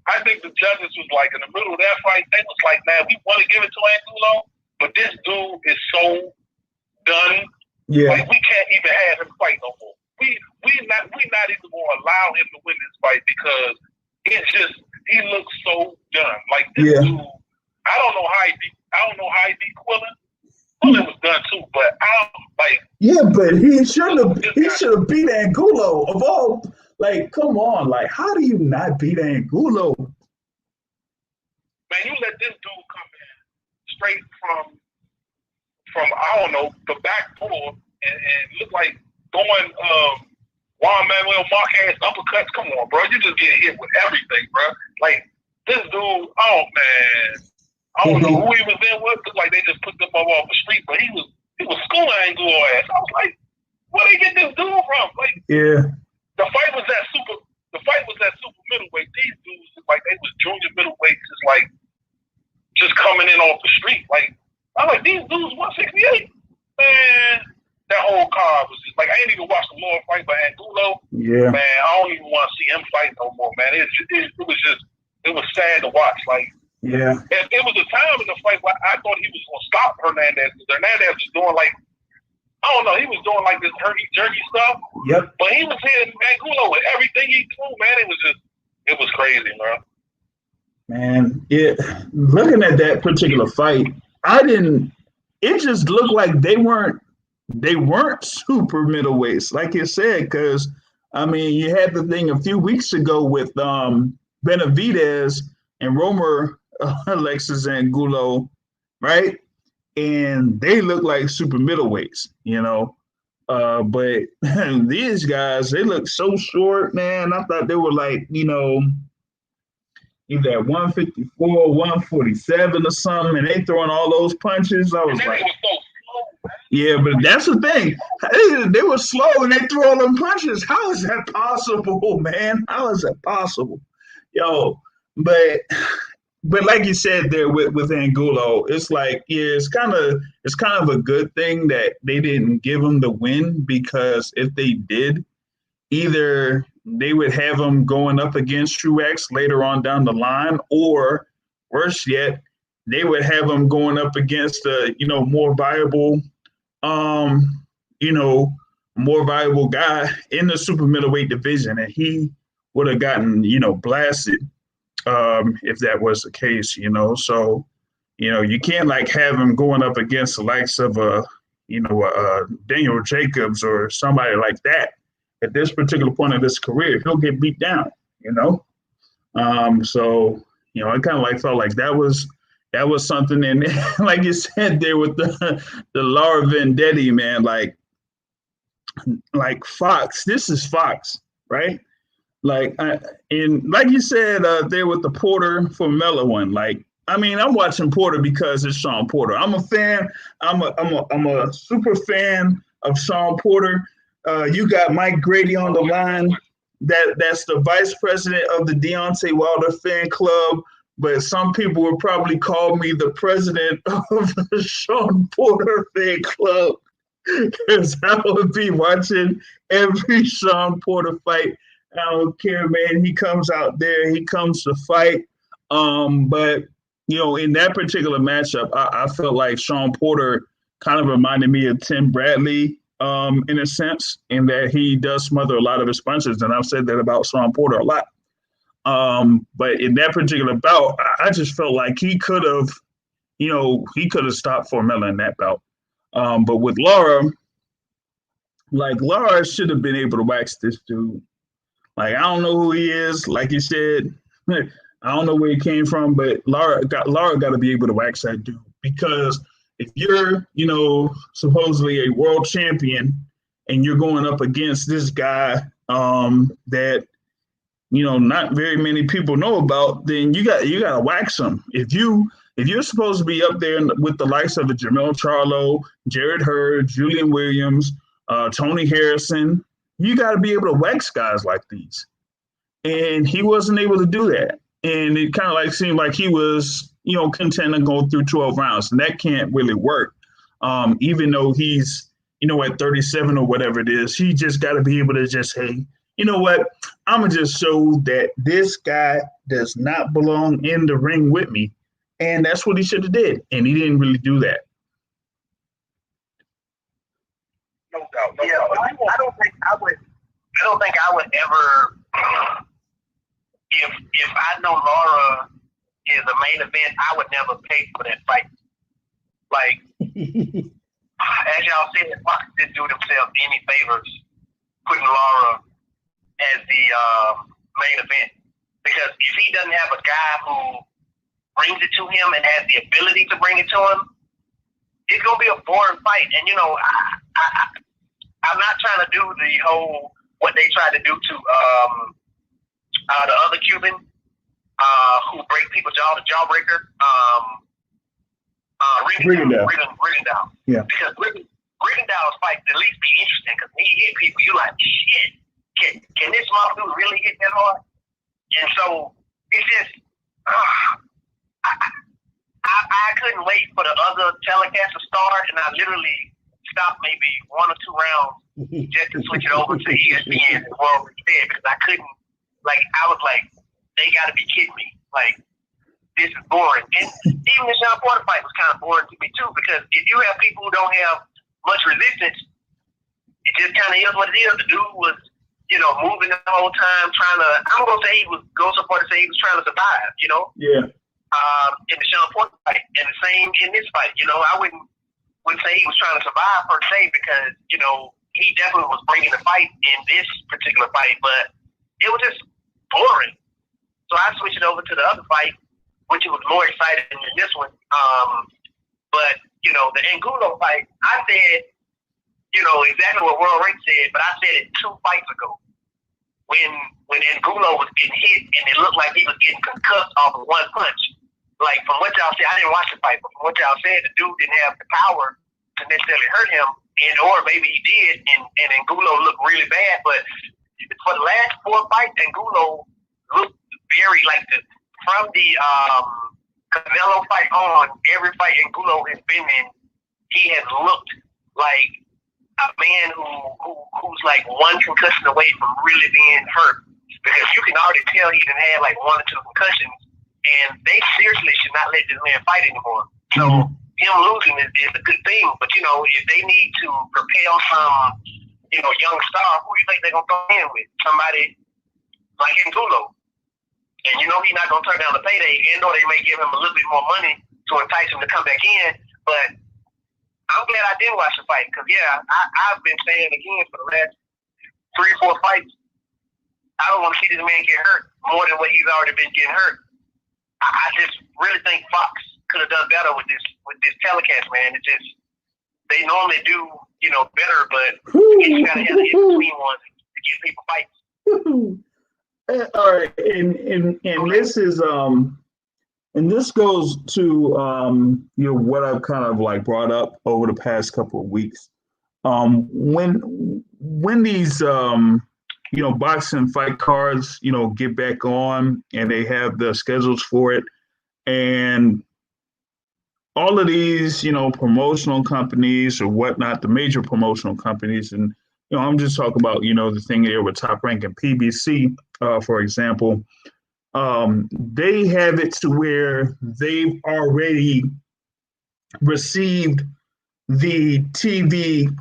I think the judges was like, in the middle of that fight, they was like, man, we want to give it to Angulo, but this dude is so done. Yeah. Like, we can't even have him fight no more. We not even going to allow him to win this fight because he looks so done. Like, this dude, I don't know how he beat Quillen. Quillen was done too, but I don't like. Yeah, but he should have beat Angulo of all. Like, come on, like, how do you not beat Angulo? Man, you let this dude come in straight from I don't know, the back door and look like going Juan Manuel Marquez uppercuts. Come on, bro, you just get hit with everything, bro. Like, this dude, oh man, I don't know who he was in with. Looked like they just put them up off the street, but he was schooling Angulo ass. I was like, where they get this dude from? Like, yeah. The fight was at super middleweight. These dudes, like, they was junior middleweights, just like just coming in off the street. Like, I'm like, these dudes 168. Man, that whole card was just like, I ain't even watched the Lord fight by Angulo. Yeah. Man, I don't even want to see him fight no more, man. It was sad to watch. Like, yeah. It was a time in the fight where I thought he was going to stop Hernandez. Hernandez was doing like, I don't know, he was doing like this herky-jerky stuff. Yep. But he was hitting Angulo with everything he threw, man. It was crazy, bro. Man, looking at that particular fight, it just looked like they weren't super middleweights, like you said, because, I mean, you had the thing a few weeks ago with Benavidez and Romer Alexis Angulo, right? And they look like super middleweights, but these guys, they look so short, man. I thought they were like, either at 154, 147 or something, and they throwing all those punches. I was like, yeah, but that's the thing. They were slow and they threw all them punches. How is that possible, man? How is that possible? Yo, but but like you said there with Angulo, it's like it's kind of a good thing that they didn't give him the win, because if they did, either they would have him going up against Truex later on down the line, or worse yet, they would have him going up against a more viable, um, you know, more viable guy in the super middleweight division, and he would have gotten blasted if that was the case. So you can't like have him going up against the likes of Daniel Jacobs or somebody like that at this particular point of his career. He'll get beat down. So I kind of like felt like that was something. And like you said there with the Laura Vendetti, man, like Fox, this is Fox, right? And like you said there with the Porter Formella one, like, I mean, I'm watching Porter because it's Sean Porter. I'm a fan. I'm a super fan of Sean Porter. You got Mike Grady on the line. That's the vice president of the Deontay Wilder fan club. But some people would probably call me the president of the Sean Porter fan club, because I would be watching every Sean Porter fight. I don't care, man. He comes out there, he comes to fight. But in that particular matchup, I felt like Sean Porter kind of reminded me of Tim Bradley, in a sense, in that he does smother a lot of his punches, and I've said that about Sean Porter a lot. But in that particular bout, I just felt like he could have stopped Formella in that bout. But with Laura, like, Laura should have been able to wax this dude. Like, I don't know who he is. Like you said, I don't know where he came from, but Laura got to be able to wax that dude, because if you're, supposedly a world champion and you're going up against this guy that not very many people know about, then you got to wax him. If you're supposed to be up there with the likes of a Jermell Charlo, Jared Hurd, Julian Williams, Tony Harrison, you got to be able to wax guys like these. And he wasn't able to do that. And it kind of like seemed like he was, content to go through 12 rounds. And that can't really work. Even though he's, at 37 or whatever it is, he just got to be able to just say, you know what, I'm going to just show that this guy does not belong in the ring with me. And that's what he should have did. And he didn't really do that. No doubt. Yeah, I don't think I would ever. If I know Laura is a main event, I would never pay for that fight. Like, as y'all said, Fox didn't do themselves any favors putting Laura as the main event, because if he doesn't have a guy who brings it to him and has the ability to bring it to him, it's gonna be a boring fight. And I'm not trying to do the whole what they tried to do to the other Cuban who break people's jaw, the jawbreaker, Rigondeaux. Yeah. Because Rigondeaux's fight at least be interesting, because when he hit people, you like, shit, can this motherfucker really hit that hard? And so it's just, I couldn't wait for the other telecast to start, and I literally stopped maybe 1 or 2 rounds just to switch it over to ESPN and World instead, because I couldn't, like, I was like, they got to be kidding me. Like, this is boring. And even the Sean Porter fight was kind of boring to me too, because if you have people who don't have much resistance, it just kind of is what it is. The dude was, moving the whole time, trying to, I'm going to say go so far to say he was trying to survive, Yeah. In the Sean Porter fight, and the same in this fight. I wouldn't say he was trying to survive per se, because he definitely was bringing the fight in this particular fight, but it was just boring. So I switched it over to the other fight, which was more exciting than this one. But the Angulo fight, I said exactly what World Rank said, but I said it 2 fights ago when Angulo was getting hit and it looked like he was getting concussed off of one punch. Like, from what y'all said, I didn't watch the fight, but from what y'all said, the dude didn't have the power to necessarily hurt him, or maybe he did, and Angulo looked really bad. But for the last 4 fights, Angulo looked very, like, from the Canelo fight on, every fight Angulo has been in, he has looked like a man who's like one concussion away from really being hurt. Because you can already tell he done had like 1 or 2 concussions, and they seriously should not let this man fight anymore. So him losing is a good thing. But you know, if they need to propel some, you know, young star, who do you think they're gonna throw in with? Somebody like Angulo. And you know he's not gonna turn down the payday, and though they may give him a little bit more money to entice him to come back in. But I'm glad I did watch the fight, because I've been saying again for the last 3-4 fights, I don't want to see this man get hurt more than what he's already been getting hurt. I just really think Fox could have done better with this telecast, man. It just, they normally do, you know, better, but you gotta have the in-between ones to get people fights. All right, and this is and this goes to you know, what I've kind of like brought up over the past couple of weeks. When these you know, boxing fight cards, you know, get back on and they have the schedules for it, and all of these, you know, promotional companies or whatnot, the major promotional companies, and you know, I'm just talking about, you know, the thing here with Top Rank and PBC, for example, they have it to where they've already received the TV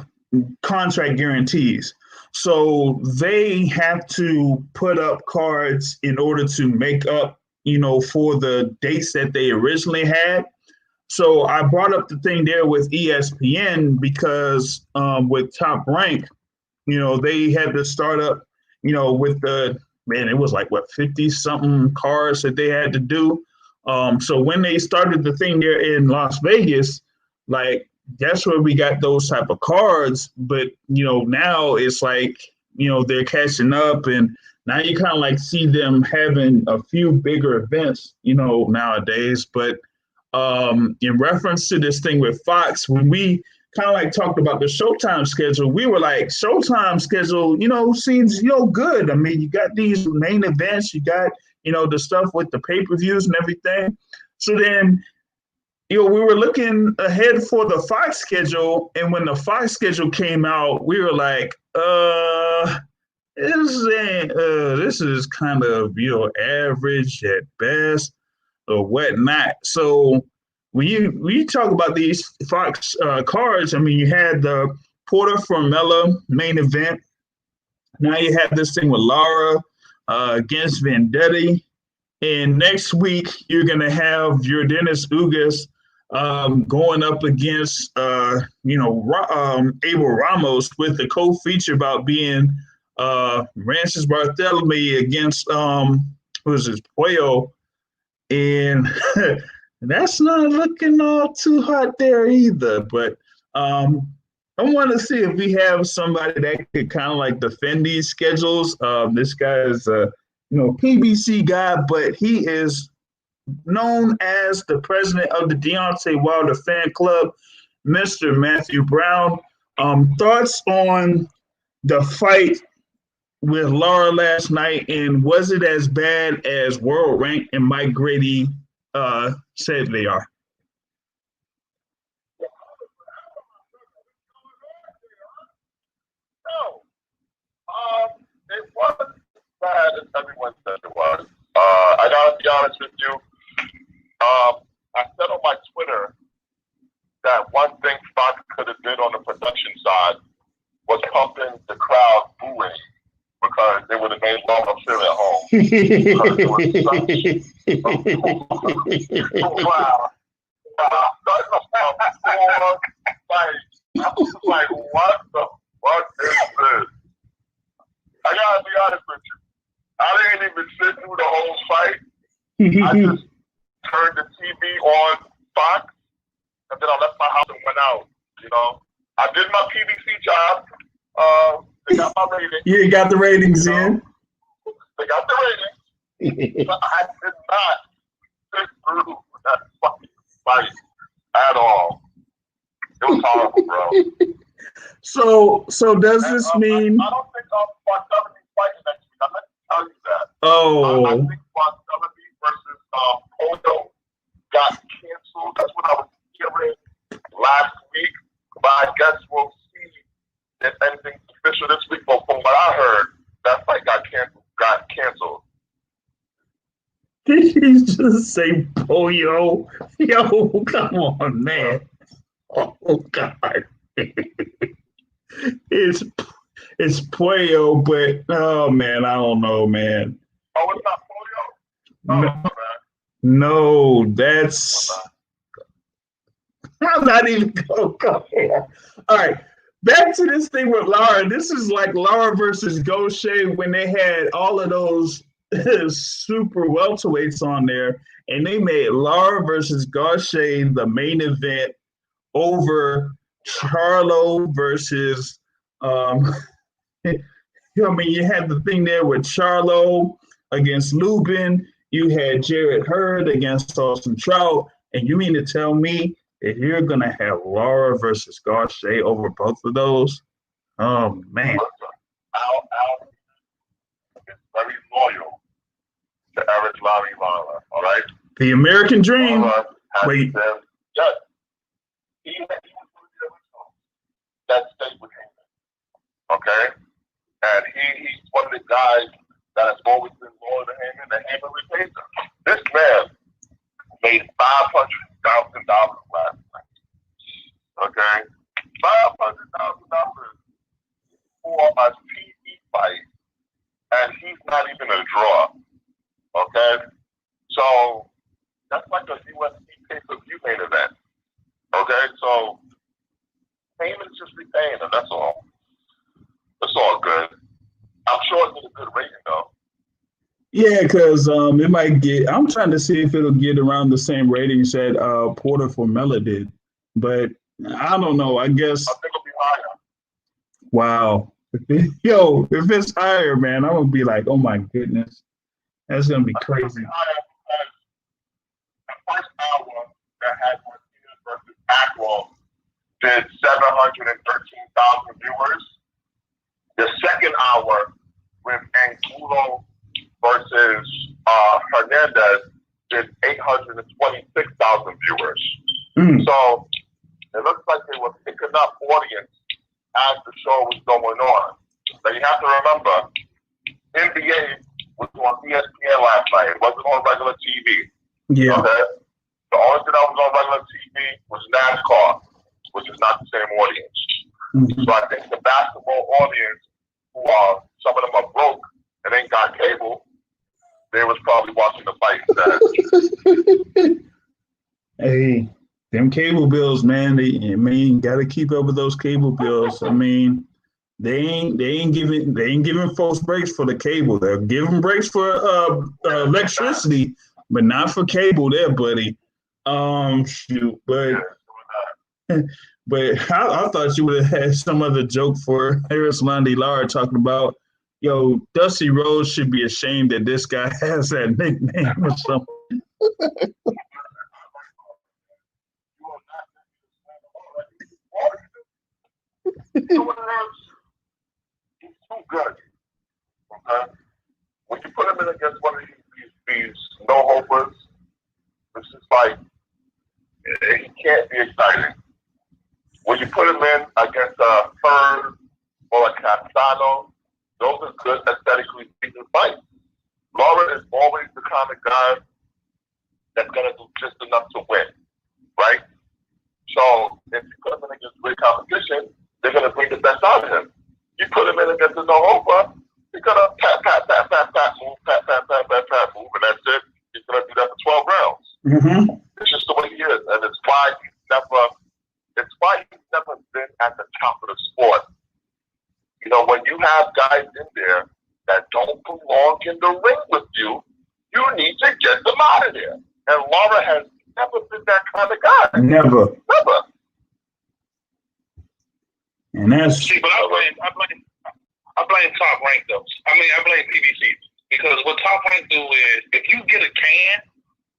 contract guarantees. So they have to put up cards in order to make up, you know, for the dates that they originally had. So I brought up the thing there with ESPN because with Top Rank, you know, they had to start up, you know, with the, man, it was like, what, 50 something cards that they had to do. So when they started the thing there in Las Vegas, like, that's where we got those type of cards. But, you know, now it's like, you know, they're catching up, and now you kind of like see them having a few bigger events, you know, nowadays. But in reference to this thing with Fox, when we kind of like talked about the Showtime schedule, we were like, Showtime schedule, you know, seems, you know, good. I mean, you got these main events, you got, you know, the stuff with the pay-per-views and everything. So then, you know, we were looking ahead for the Fox schedule, and when the Fox schedule came out, we were like, this is kind of, you know, average at best or whatnot. So when you talk about these Fox cards, I mean, you had the Porter Formella main event. Now you have this thing with Lara against Vendetti. And next week, you're going to have Yordenis Ugas going up against, you know, Abel Ramos, with the co-feature about being Francis Barthélemy against, who is this, Puello. And that's not looking all too hot there either. But I want to see if we have somebody that could kind of like defend these schedules. This guy is a, you know, PBC guy, but he is known as the president of the Deontay Wilder fan club, Mr. Matthew Brown. Thoughts on the fight with Lara last night, and was it as bad as World Rank and Mike Grady said they are? No, it wasn't as bad as everyone said it was. I gotta be honest with you. I said on my Twitter that one thing Fox could have did on the production side was pumping the crowd booing, because they would have made Lara feel at home. Because it was such wow. I was like, what the fuck is this? I gotta be honest with you. I didn't even sit through the whole fight. I just turned the TV on Fox, and then I left my house and went out. You know, I did my PBC job. They got my ratings. You got the ratings, you know? In. They got the ratings. I did not sit through that fucking fight at all. It was horrible, bro. So does this mean? I don't think Barthélemy fighting next week. I'm going to tell you that. Oh. I think Barthélemy versus Odo got You just say polio. Yo, come on, man. Oh God. It's it's polio, but oh man, I don't know, man. Oh, it's not polio? Oh, No, my bad. no, My that's bad. I'm not even gonna go here. All right. Back to this thing with Laura. This is like Laura versus Gaucher when they had all of those super welterweights on there, and they made Laura versus Gaucher the main event over Charlo versus I mean, you had the thing there with Charlo against Lubin. You had Jared Hurd against Austin Trout. And you mean to tell me that you're going to have Laura versus Garcia over both of those? Oh, man. Al is very loyal to Eric Lara, all right? The American Dream. Laura has Wait. been, yes, he was one of the originals that stayed with him, okay? And he's one of the guys that has always been loyal to Heyman, and Heyman repaid him. This man made $500,000 last night. Okay? $500,000 for a TV fight, and he's not even a draw. Okay? So that's like a UFC pay-per-view main event. Okay? So Heyman's just repaying him, that's all. It's all good. I'm sure it's a good rating though. Yeah, because it might get. I'm trying to see if it'll get around the same ratings that Porter Formella did, but I don't know. I guess. I think it'll be higher. Wow. Yo, if it's higher, man, I'm gonna be like, oh my goodness, that's gonna be crazy. It'll be higher because the first hour that had Martinez versus Backwell did 713,000 viewers. The second hour with Angulo versus Hernandez did 826,000 viewers. So it looks like they were picking up audience as the show was going on. But you have to remember, NBA was on ESPN last night. It wasn't on regular TV. Yeah. Okay? The only thing that was on regular TV was NASCAR, which is not the same audience. So I think the basketball audience, who are some of them are broke and ain't got cable, they was probably watching the fight instead. Hey, them cable bills, man. Gotta keep up with those cable bills. I mean, they ain't giving folks breaks for the cable. They're giving breaks for electricity, but not for cable, there, buddy. Shoot, but. But I thought you would have had some other joke for Harris Landy Lara talking about, yo, Dusty Rhodes should be ashamed that this guy has that nickname or something. He's too good. Okay? When you put him in against one of these no-hopers, it's just like, he can't be exciting. When you put him in against a Hurd or a Castano, those are good aesthetically speaking fights. Laura is always the kind of guy that's going to do just enough to win, right? So if you put him in against great competition, they're going to bring the best out of him. You put him in against a no-hoper, he's going to pat, move, pat, move, and that's it. He's going to do that for 12 rounds. It's just the way he is, and it's why he's never been at the top of the sport. You know, when you have guys in there that don't belong in the ring with you, you need to get them out of there. And Laura has never been that kind of guy. Never. And that's. See, but I blame Top Rank though. I blame PBC because what Top Rank do is if you get a can,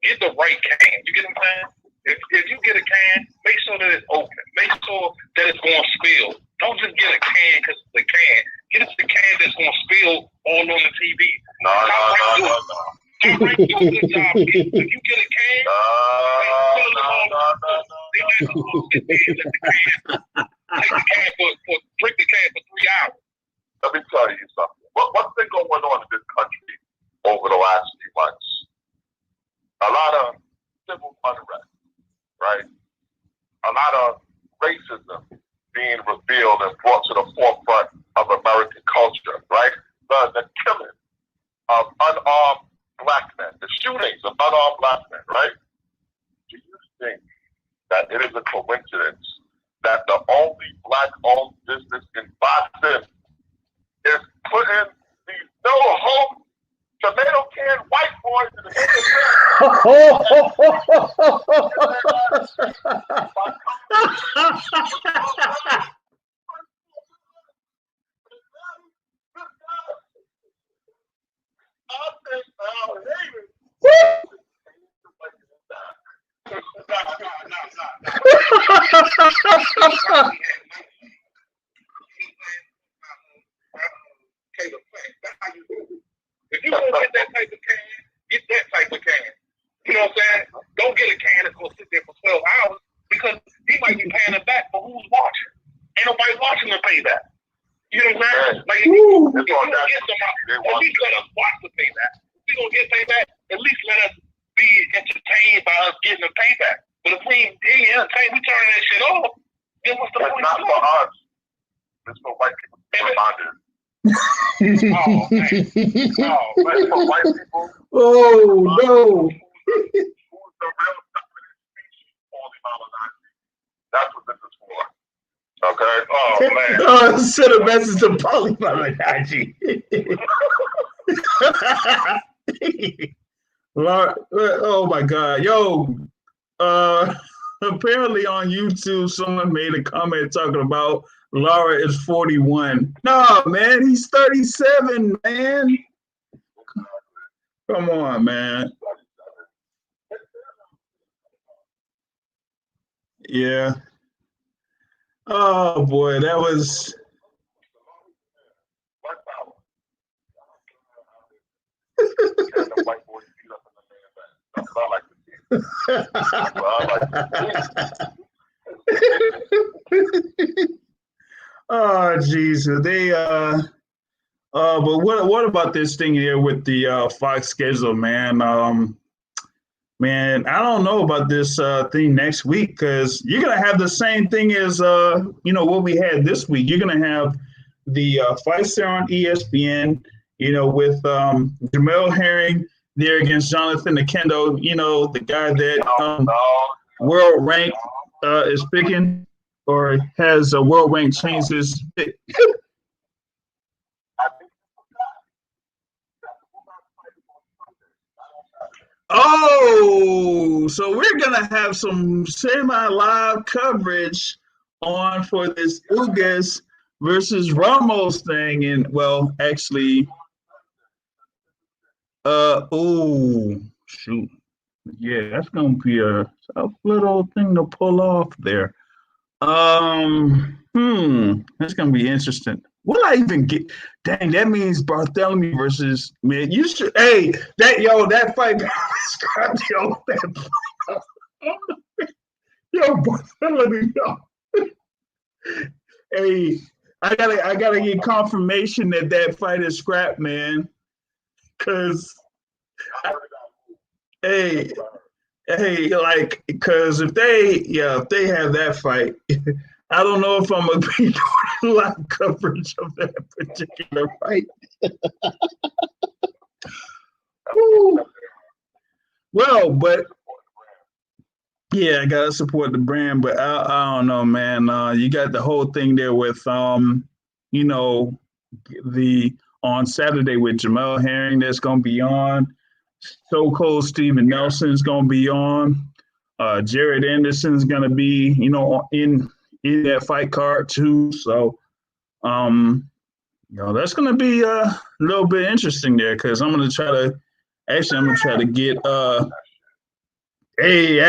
get the right can. You get what I'm saying? If you get a can, make sure that it's open. Make sure that it's going to spill. Don't just get a can because it's a can. Get us the can that's going to spill all on the TV. No. Top Rank do a good job. If you get a can, they let the can. Take the can drink the can for 3 hours. Let me tell you something. What's been going on in this country over the last few months? of unarmed black men, the shootings of unarmed black men, right? Do you think that it is a coincidence that the only black-owned business in Boston is putting these no-hope tomato can white boys in the If you gonna get that type of can, get that type of can. You know what I'm saying? Don't get a can that's gonna sit there for 12 hours because he might be paying it back for who's watching. Ain't nobody watching to pay that. You know what I'm saying? Like if you get somebody, at least let us watch the payback. If we gonna get payback, at least let us be entertained by us getting a payback. But if we ain't entertained, we turn that shit off, then what's the point? It's not for us. It's for white people to be reminded. Oh, man. It's for white people. Oh, no. Who's the real dominant species on the Malazzi? That's what this is for. Okay? Oh, man. Oh, send a message to Polymalinaji. Oh, my God. Yo, apparently on YouTube, someone made a comment talking about Laura is 41. No, man, he's 37, man. Come on, man. Yeah. Oh, boy, that was... Oh, Jesus. But what about this thing here with the Fox schedule, man? Man, I don't know about this thing next week because you're gonna have the same thing as what we had this week. You're gonna have the fights there on ESPN, with Jamel Herring there against Jonathan Nakendo, the guy that world rank is picking or has a world rank changed his pick. Oh, so we're gonna have some semi-live coverage on for this Ugas versus Ramos thing, and well, actually, oh shoot, yeah, that's gonna be a tough little thing to pull off there. That's gonna be interesting. Will I even get? Dang, that means Bartholomew versus man. You should. Hey, that fight. Yo, Bartholomew. Hey, I gotta get confirmation that fight is scrapped, man. Cause, hey, because if they have that fight. I don't know if I'm going to be doing live coverage of that particular fight. Well, but yeah, I got to support the brand, but I don't know, man. You got the whole thing there with, on Saturday with Jamel Herring that's going to be on. So Cold Steven Nelson's going to be on. Jared Anderson's going to be, in that fight card too. So, that's going to be a little bit interesting there because I'm going to try to get, hey.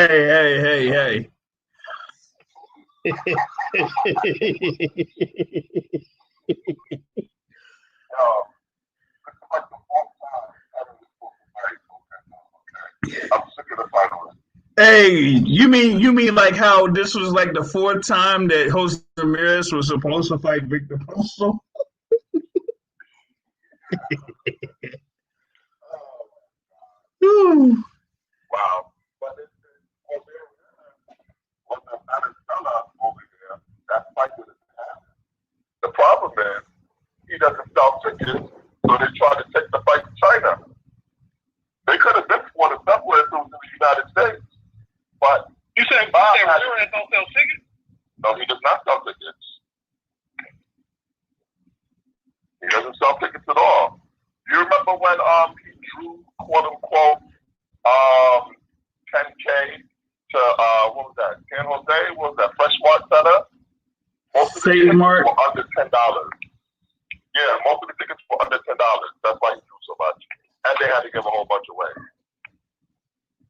I'm sick of the finalists. Hey, you mean like how this was like the fourth time that Jose Ramirez was supposed to fight Victor Posto? Wow. But over there, that fight would have happened. The problem is he doesn't sell tickets, so they try to take the fight to China. Alvarez don't sell tickets. No, he does not sell tickets. He doesn't sell tickets at all. Do you remember when he drew, quote unquote, 10K to what was that? San Jose? What was that? Fresh Mart Center? Most of the tickets were under $10. Yeah, most of the tickets were under $10. That's why he drew so much. And they had to give a whole bunch away.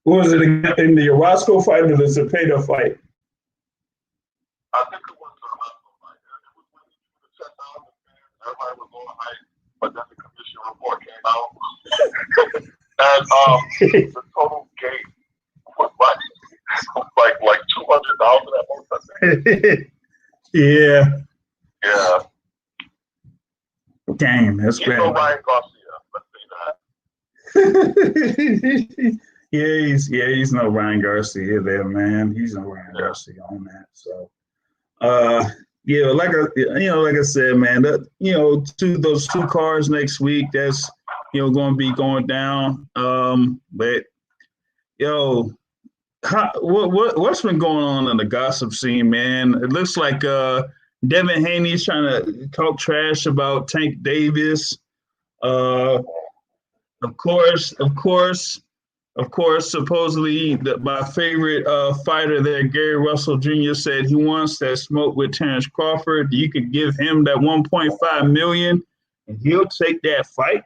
Was it in the Orozco fight or the Zepeda fight? I think it was the Orozco fight. It was when he drew the check down the fans. Everybody was all hyped, but then the commission report came out. And the total gain was like $200,000 at most, I think. Yeah. Yeah. Damn, that's bad. No Ryan Garcia, let's say that. He's no Ryan Garcia there, man. He's no Ryan Garcia on that. So, like I said, man, those two cars next week, that's going to be going down. But what's been going on in the gossip scene, man? It looks like Devin Haney's trying to talk trash about Tank Davis. Of course, supposedly my favorite fighter there, Gary Russell Jr., said he wants that smoke with Terrence Crawford. You could give him that $1.5 million and he'll take that fight.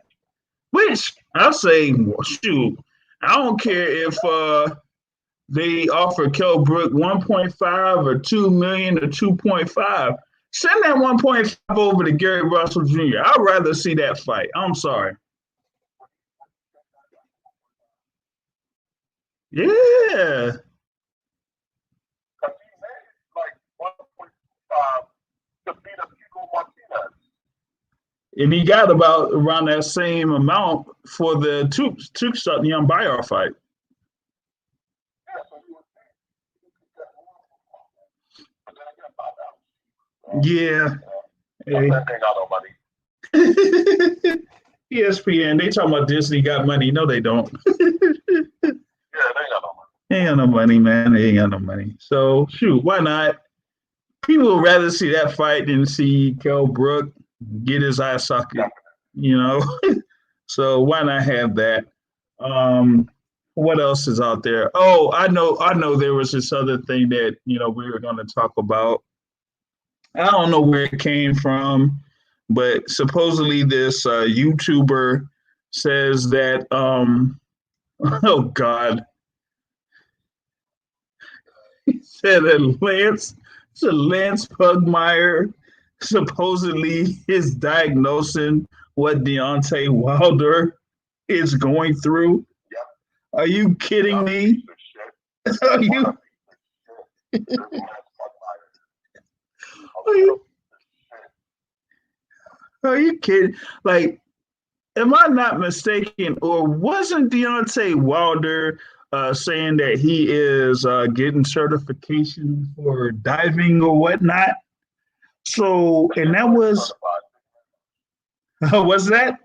Which I'll say, well, shoot, I don't care if they offer Kell Brook 1.5 or 2 million or 2.5. Send that 1.5 over to Gary Russell Jr. I'd rather see that fight. I'm sorry. Yeah. Because he made like 1.5 to beat a Hugo Martinez. And he got about around that same amount for the Tuksa Young Bayar fight. Yeah. Hey. They got no money. ESPN, they talking about Disney got money. No, they don't. Yeah, they got no money. They ain't got no money, man. They ain't got no money. So, shoot, why not? People would rather see that fight than see Kell Brook get his eye socket, So, why not have that? What else is out there? Oh, I know there was this other thing that, we were going to talk about. I don't know where it came from, but supposedly this YouTuber says that, oh, God. He said that Lance Pugmire supposedly is diagnosing what Deontay Wilder is going through. Yep. Are you kidding me? Are you kidding? Like, am I not mistaken? Or wasn't Deontay Wilder saying that he is getting certification for diving or whatnot? So, and that was, what's that?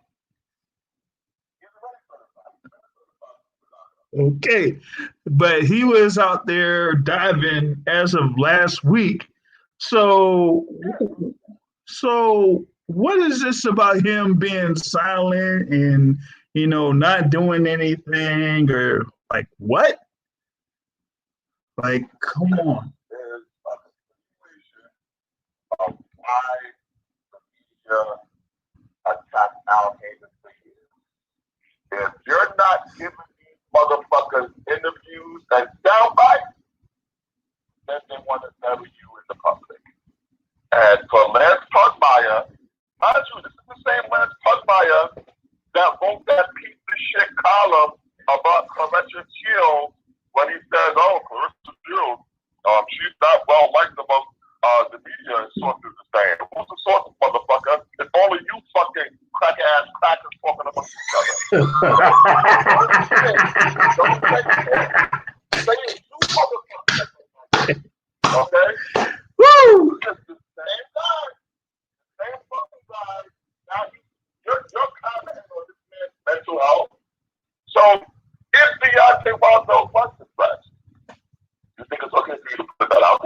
Okay, but he was out there diving as of last week. So what is this about him being silent and, not doing anything, or like what? Like, come on. There's a situation of why the media attack Al Haymon for years. If you're not giving these motherfuckers interviews and sound bites, then they want to bury you in the public. And for Lance Pugmire, mind you, this is the same Lance Pugmire that wrote that piece of shit column about Clarissa Shields when he says, "Oh, Clarissa Shields, she's not well liked among the media," and sources are saying. Who's the source, motherfucker? It's only you fucking crack-ass crackers talking amongst each other. Don't say it. You motherfucker. Okay? Woo! It's the same guy. Same fucking guy. Now you're commenting on this man's mental health. So if Deontay Wilder was depressed, you think it's okay for you to put that out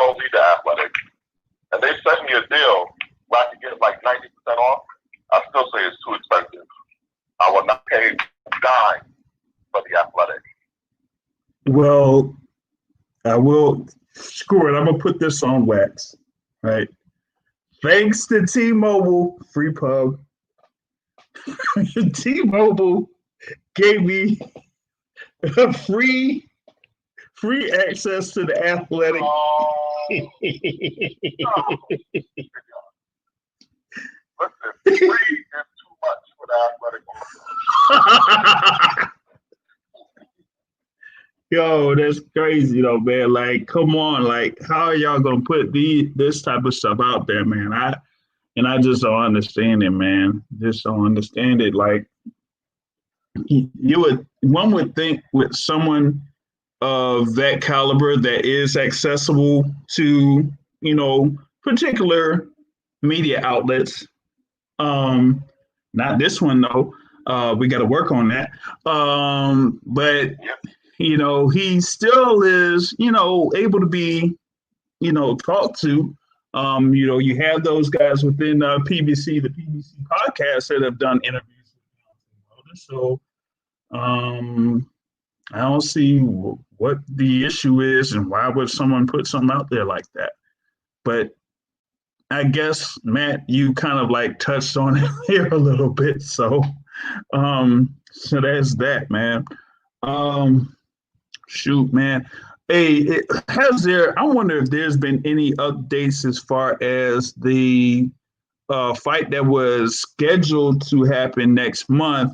don't read the Athletic, and they sent me a deal where I could get like 90% off, I still say it's too expensive. I will not pay a dime for the Athletic. Well, I will. Screw it. I'm gonna put this on wax. Right. Thanks to T-Mobile, free pub. T-Mobile gave me a free access to the Athletic. Oh, no. Listen, free is too much for the Athletic. Yo, that's crazy though, man. Like, come on, like, how are y'all gonna put this type of stuff out there, man? I just don't understand it, man. Just don't understand it. Like, one would think with someone of that caliber that is accessible to, particular media outlets. Not this one though. We got to work on that. But he still is, able to be, talked to. You have those guys within PBC, the PBC podcast that have done interviews with so I don't see what the issue is and why would someone put something out there like that. But I guess, Matt, you kind of like touched on it here a little bit. So there's that, man. Shoot, man. Hey, I wonder if there's been any updates as far as the fight that was scheduled to happen next month.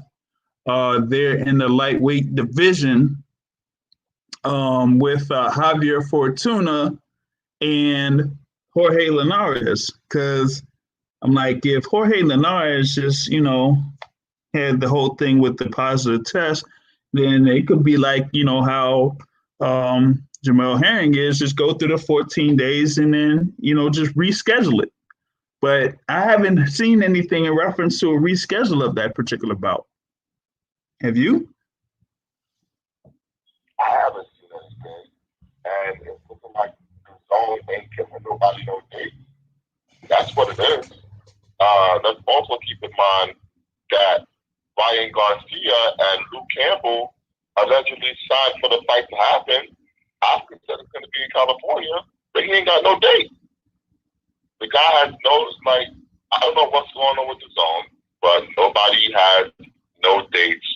There in the lightweight division with Javier Fortuna and Jorge Linares. Because I'm like, if Jorge Linares just, had the whole thing with the positive test, then it could be like, how Jamel Herring is, just go through the 14 days and then, just reschedule it. But I haven't seen anything in reference to a reschedule of that particular bout. Have you? I haven't seen anything. And it's looking like the zone ain't giving nobody no date. That's what it is. Let's also keep in mind that Ryan Garcia and Luke Campbell allegedly signed for the fight to happen. Oscar said it's going to be in California, but he ain't got no date. The guy has I don't know what's going on with the zone, but nobody has no dates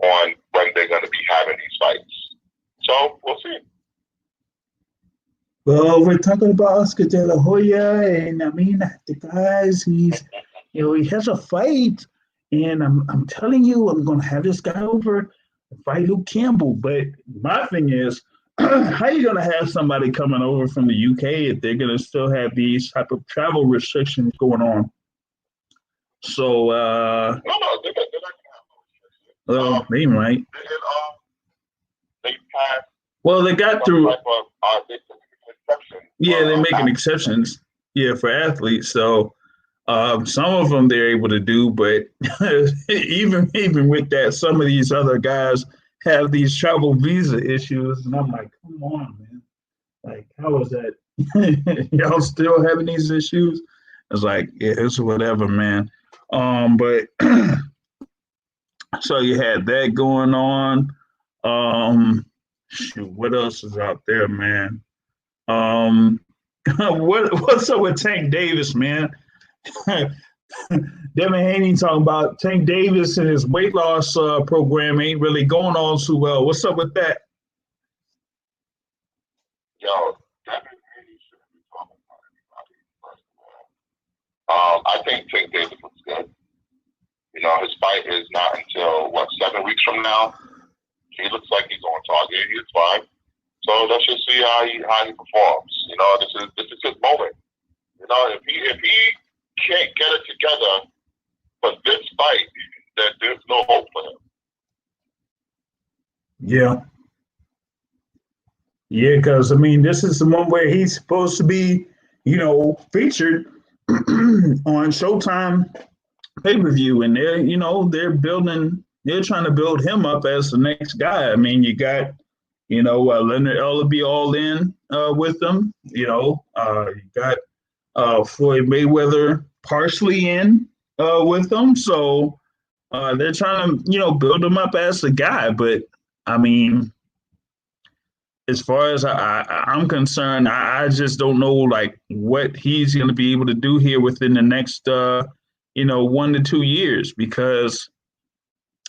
on when they're going to be having these fights. So we'll see. Well, we're talking about Oscar De La Hoya, and I mean, the guys, he has a fight, and I'm telling you, I'm going to have this guy over and fight Luke Campbell. But my thing is, how are you going to have somebody coming over from the UK if they're going to still have these type of travel restrictions going on? So, no, they're not going to have no restrictions. They might. They passed. Well, they got through. They're making exceptions. Yeah, for athletes. So some of them they're able to do, but even with that, some of these other guys have these travel visa issues, and I'm like, come on, man. Like, how is that? Y'all still having these issues? It's like, yeah, it's whatever, man. But so you had that going on. Shoot, what else is out there, man? What's up with Tank Davis, man? Devin Haney talking about Tank Davis and his weight loss program ain't really going on too well. What's up with that? Yo, Devin Haney shouldn't be talking about anybody, first of all. I think Tank Davis looks good. His fight is not until 7 weeks from now. He looks like he's on target. He's fine. So let's just see how he performs. This is his moment. If he can't get it together for this fight, then there's no hope for him. Yeah. Yeah, because this is the one where he's supposed to be, featured on Showtime pay-per-view, and they're trying to build him up as the next guy. You got Leonard Ellerbe all in with them. You got Floyd Mayweather partially in with them. So they're trying to, build him up as the guy. But I mean, as far as I'm concerned, I just don't know like what he's going to be able to do here within the next 1 to 2 years, because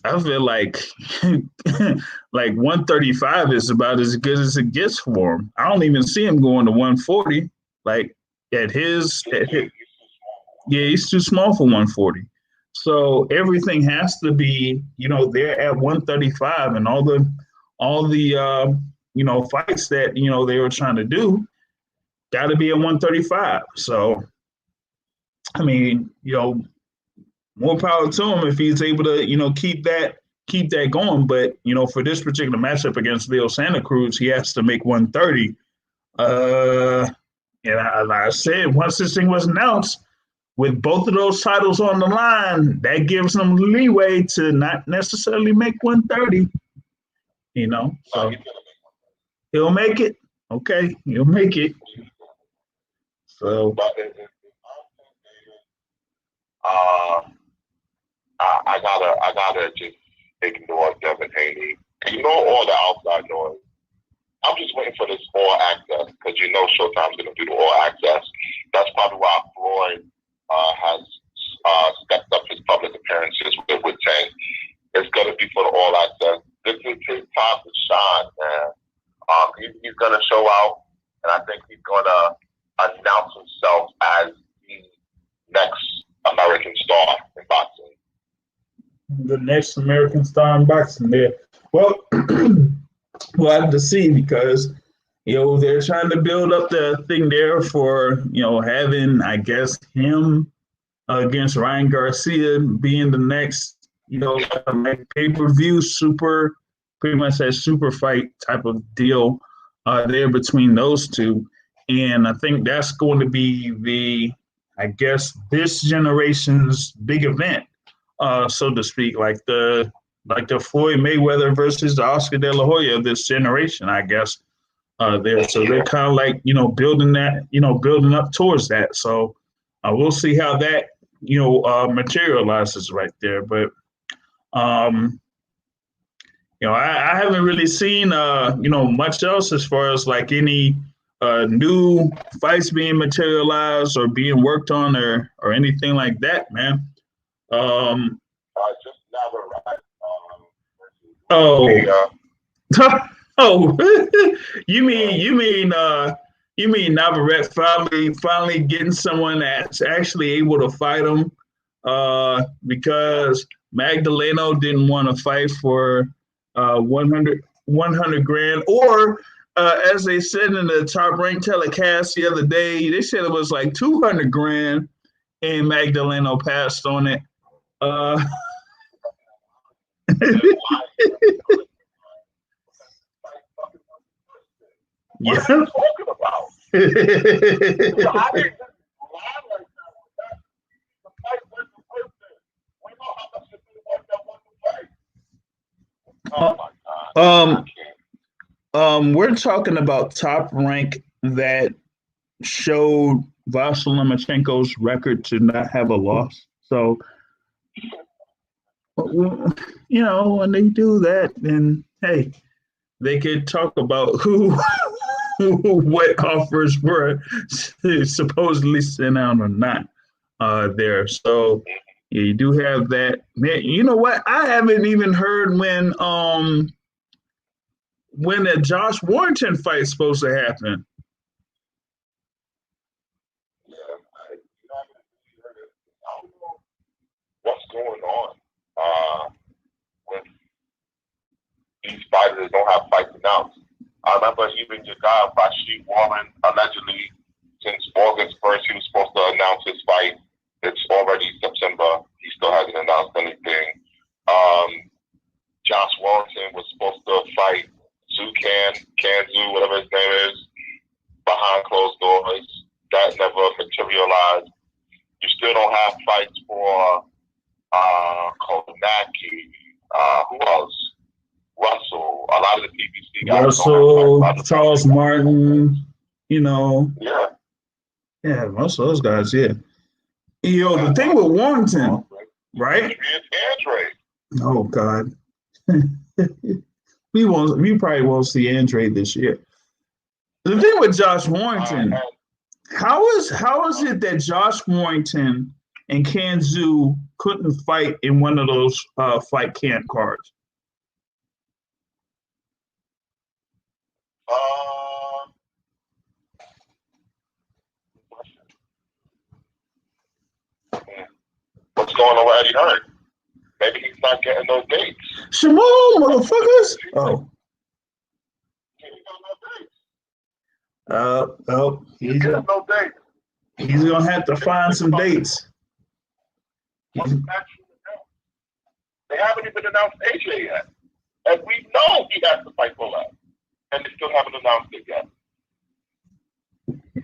I feel like like 135 is about as good as it gets for him. I don't even see him going to 140. Like yeah, he's too small for 140. So everything has to be, there at 135, and all the fights that they were trying to do got to be at 135. So I mean, more power to him if he's able to, keep that going. But for this particular matchup against Leo Santa Cruz, he has to make 130. And I said, once this thing was announced, with both of those titles on the line, that gives him leeway to not necessarily make 130. So he'll make it. Okay, he'll make it. So. I gotta just ignore Devin Haney. All the outside noise. I'm just waiting for this all access, because Showtime's gonna do the all access. That's probably why Floyd has stepped up his public appearances with Tank. It's gonna be for the all access. This is his time to shine, man. He's gonna show out, and I think he's gonna announce himself as the next American star in boxing. The next American star in boxing there. Well, we'll have to see, because they're trying to build up the thing there for having, I guess, him against Ryan Garcia being the next like pay-per-view pretty much that super fight type of deal there between those two. And I think that's going to be this generation's big event, so to speak, like the Floyd Mayweather versus the Oscar De La Hoya of this generation, I guess. There, so they're kind of like building that, building up towards that. So we'll see how that materializes right there. But I haven't really seen much else as far as like any new fights being materialized or being worked on or anything like that, man. Just never right. Oh. Oh, you mean Navarrete finally getting someone that's actually able to fight him, because Magdaleno didn't want to fight for 100 grand, or as they said in the Top Rank telecast the other day, they said it was like 200 grand, and Magdaleno passed on it. What are you talking about? I didn't just lie like that with that. The fight was the person. We know how much it was that won the fight. Oh my God. We're talking about Top Rank that showed Vasyl Lomachenko's record to not have a loss. So, when they do that, then hey, they could talk about what offers were supposedly sent out or not there. So yeah, you do have that. Man, you know what? I haven't even heard when the Josh Warrington fight is supposed to happen. Yeah, I don't know what's going on with these fighters don't have fights announced. I remember even your guy, Rashid Warren, allegedly, since August 1st, he was supposed to announce his fight. It's already September. He still hasn't announced anything. Josh Warrington was supposed to fight Kanzu, whatever his name is, behind closed doors. That never materialized. You still don't have fights for Konaki. Who else? Russell, a lot of the PBC guys Russell, don't have Charles Martin, you know. Yeah, Most of those guys, yeah. Yo, the thing with Warrington, right? Oh God. we probably won't see Andre this year. The thing with Josh Warrington, how is it that Josh Warrington and Kanzu couldn't fight in one of those fight camp cards? What's going on with Eddie Hearn? Maybe he's not getting those dates. Shimon, motherfuckers! Oh. He's gonna have to find some dates. They haven't even announced AJ yet, and we know he has to fight for that, and they still haven't announced it yet.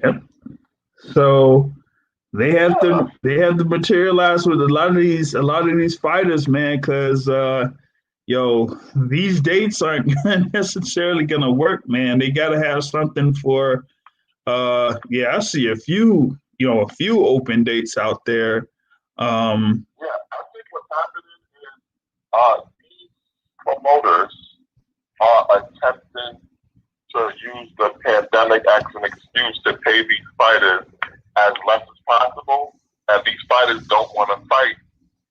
Yep. So they have to materialize with a lot of these fighters, man, because these dates aren't necessarily gonna work, man. They gotta have something for I see a few open dates out there. I think what's happening is these promoters are attempting to use the pandemic as an excuse to pay these fighters as less as possible, and these fighters don't want to fight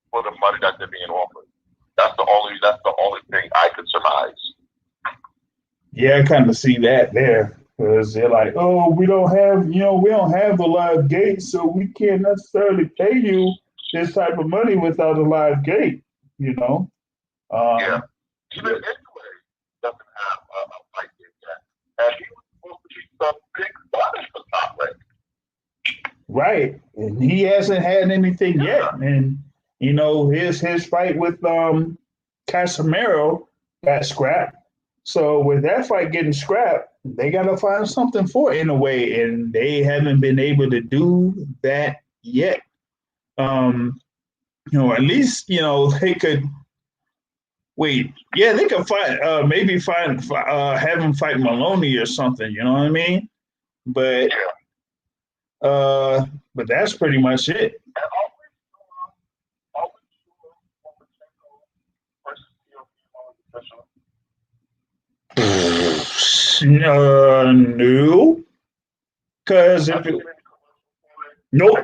for the money that they're being offered. That's the only thing I could surmise. Yeah, I kind of see that there, because they're like, oh, we don't have a live gate, so we can't necessarily pay you this type of money without a live gate, Even Inoue doesn't have a fight gate yet, and he was supposed to be some big fight for Top Rank. Right, and he hasn't had anything yet, and his fight with Casemiro got scrapped. So with that fight getting scrapped, they got to find something for Inoue, and they haven't been able to do that yet. At least they could wait. Yeah, they could fight. Maybe have him fight Maloney or something. You know what I mean? But that's pretty much it. No, because if it, nope,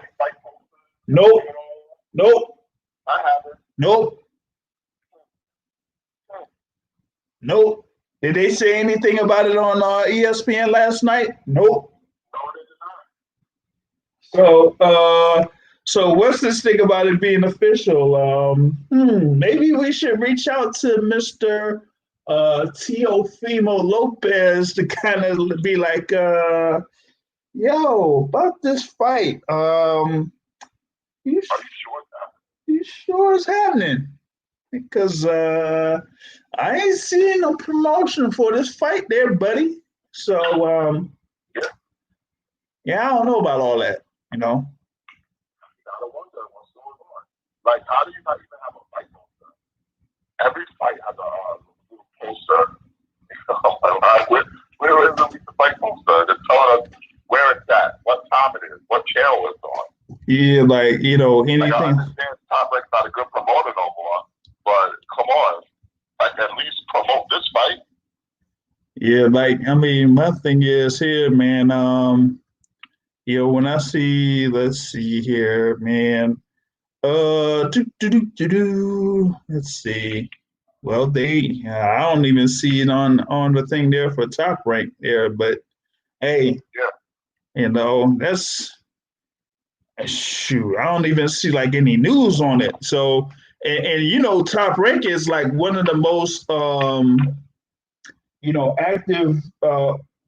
Did they say anything about it on ESPN last night? Nope. So what's this thing about it being official? Maybe we should reach out to Mr. Teofimo Lopez to kind of be like, yo, about this fight. You sure it's happening? Because I ain't seeing no promotion for this fight there, buddy. So I don't know about all that, I wonder what's going on. Like, how do you not even have a fight poster? Every fight has a little poster. Where is the fight poster? Just tell us where it's at, what time it is, what channel it's on. Yeah, anything. Like, I understand Top Rank's not a good promoter no more, but come on, at least promote this fight. Yeah, my thing is here, man. When I see, let's see here, man. Let's see. Well, I don't even see it on the thing there for Top Rank there, but hey, that's shoot. I don't even see any news on it. So, and Top Rank is one of the most active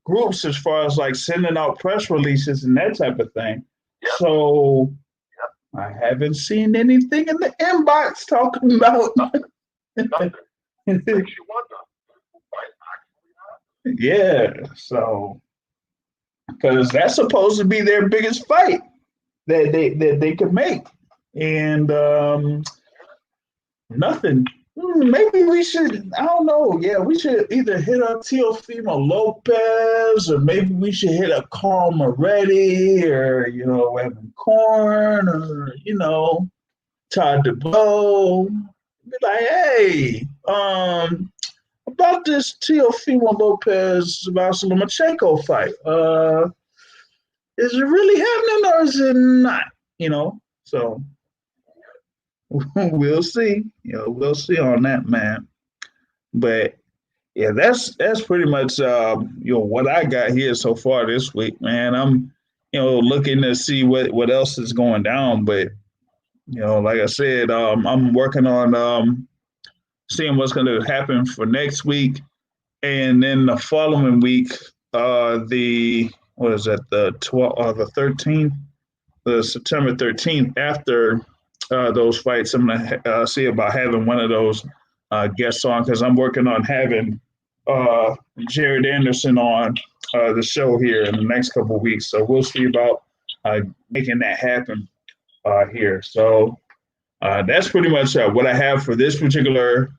groups as far as sending out press releases and that type of thing. Yep. So I haven't seen anything in the inbox talking about nothing. Makes you wonder. Yeah, so because that's supposed to be their biggest fight that they could make, and nothing. Maybe we should, I don't know. Yeah, we should either hit up Teofimo Lopez or maybe we should hit up Carl Moretti or, Evan Korn or, Todd DeBow. Be like, hey, about this Teofimo Lopez Vasily Lomachenko fight. Is it really happening or is it not? So we'll see. We'll see on that, man. But yeah, that's pretty much what I got here so far this week, man. I'm looking to see what else is going down, but like I said, I'm working on seeing what's going to happen for next week, and then the following week, the 12th, the 13th, the September 13th. After those fights, I'm gonna see about having one of those guests on because I'm working on having Jared Anderson on the show here in the next couple of weeks. So we'll see about making that happen here. So that's pretty much what I have for this particular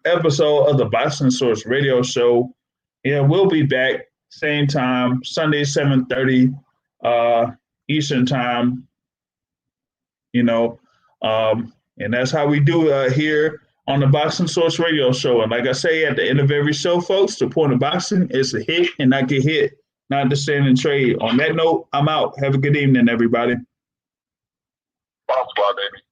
episode of the Boxing Source Radio Show. Yeah, we'll be back same time, Sunday, 7:30 Eastern time. And that's how we do here on the Boxing Source Radio Show. And like I say at the end of every show, folks, the point of boxing is to hit and not get hit, not to stand and trade. On that note, I'm out. Have a good evening, everybody. Box squad, baby.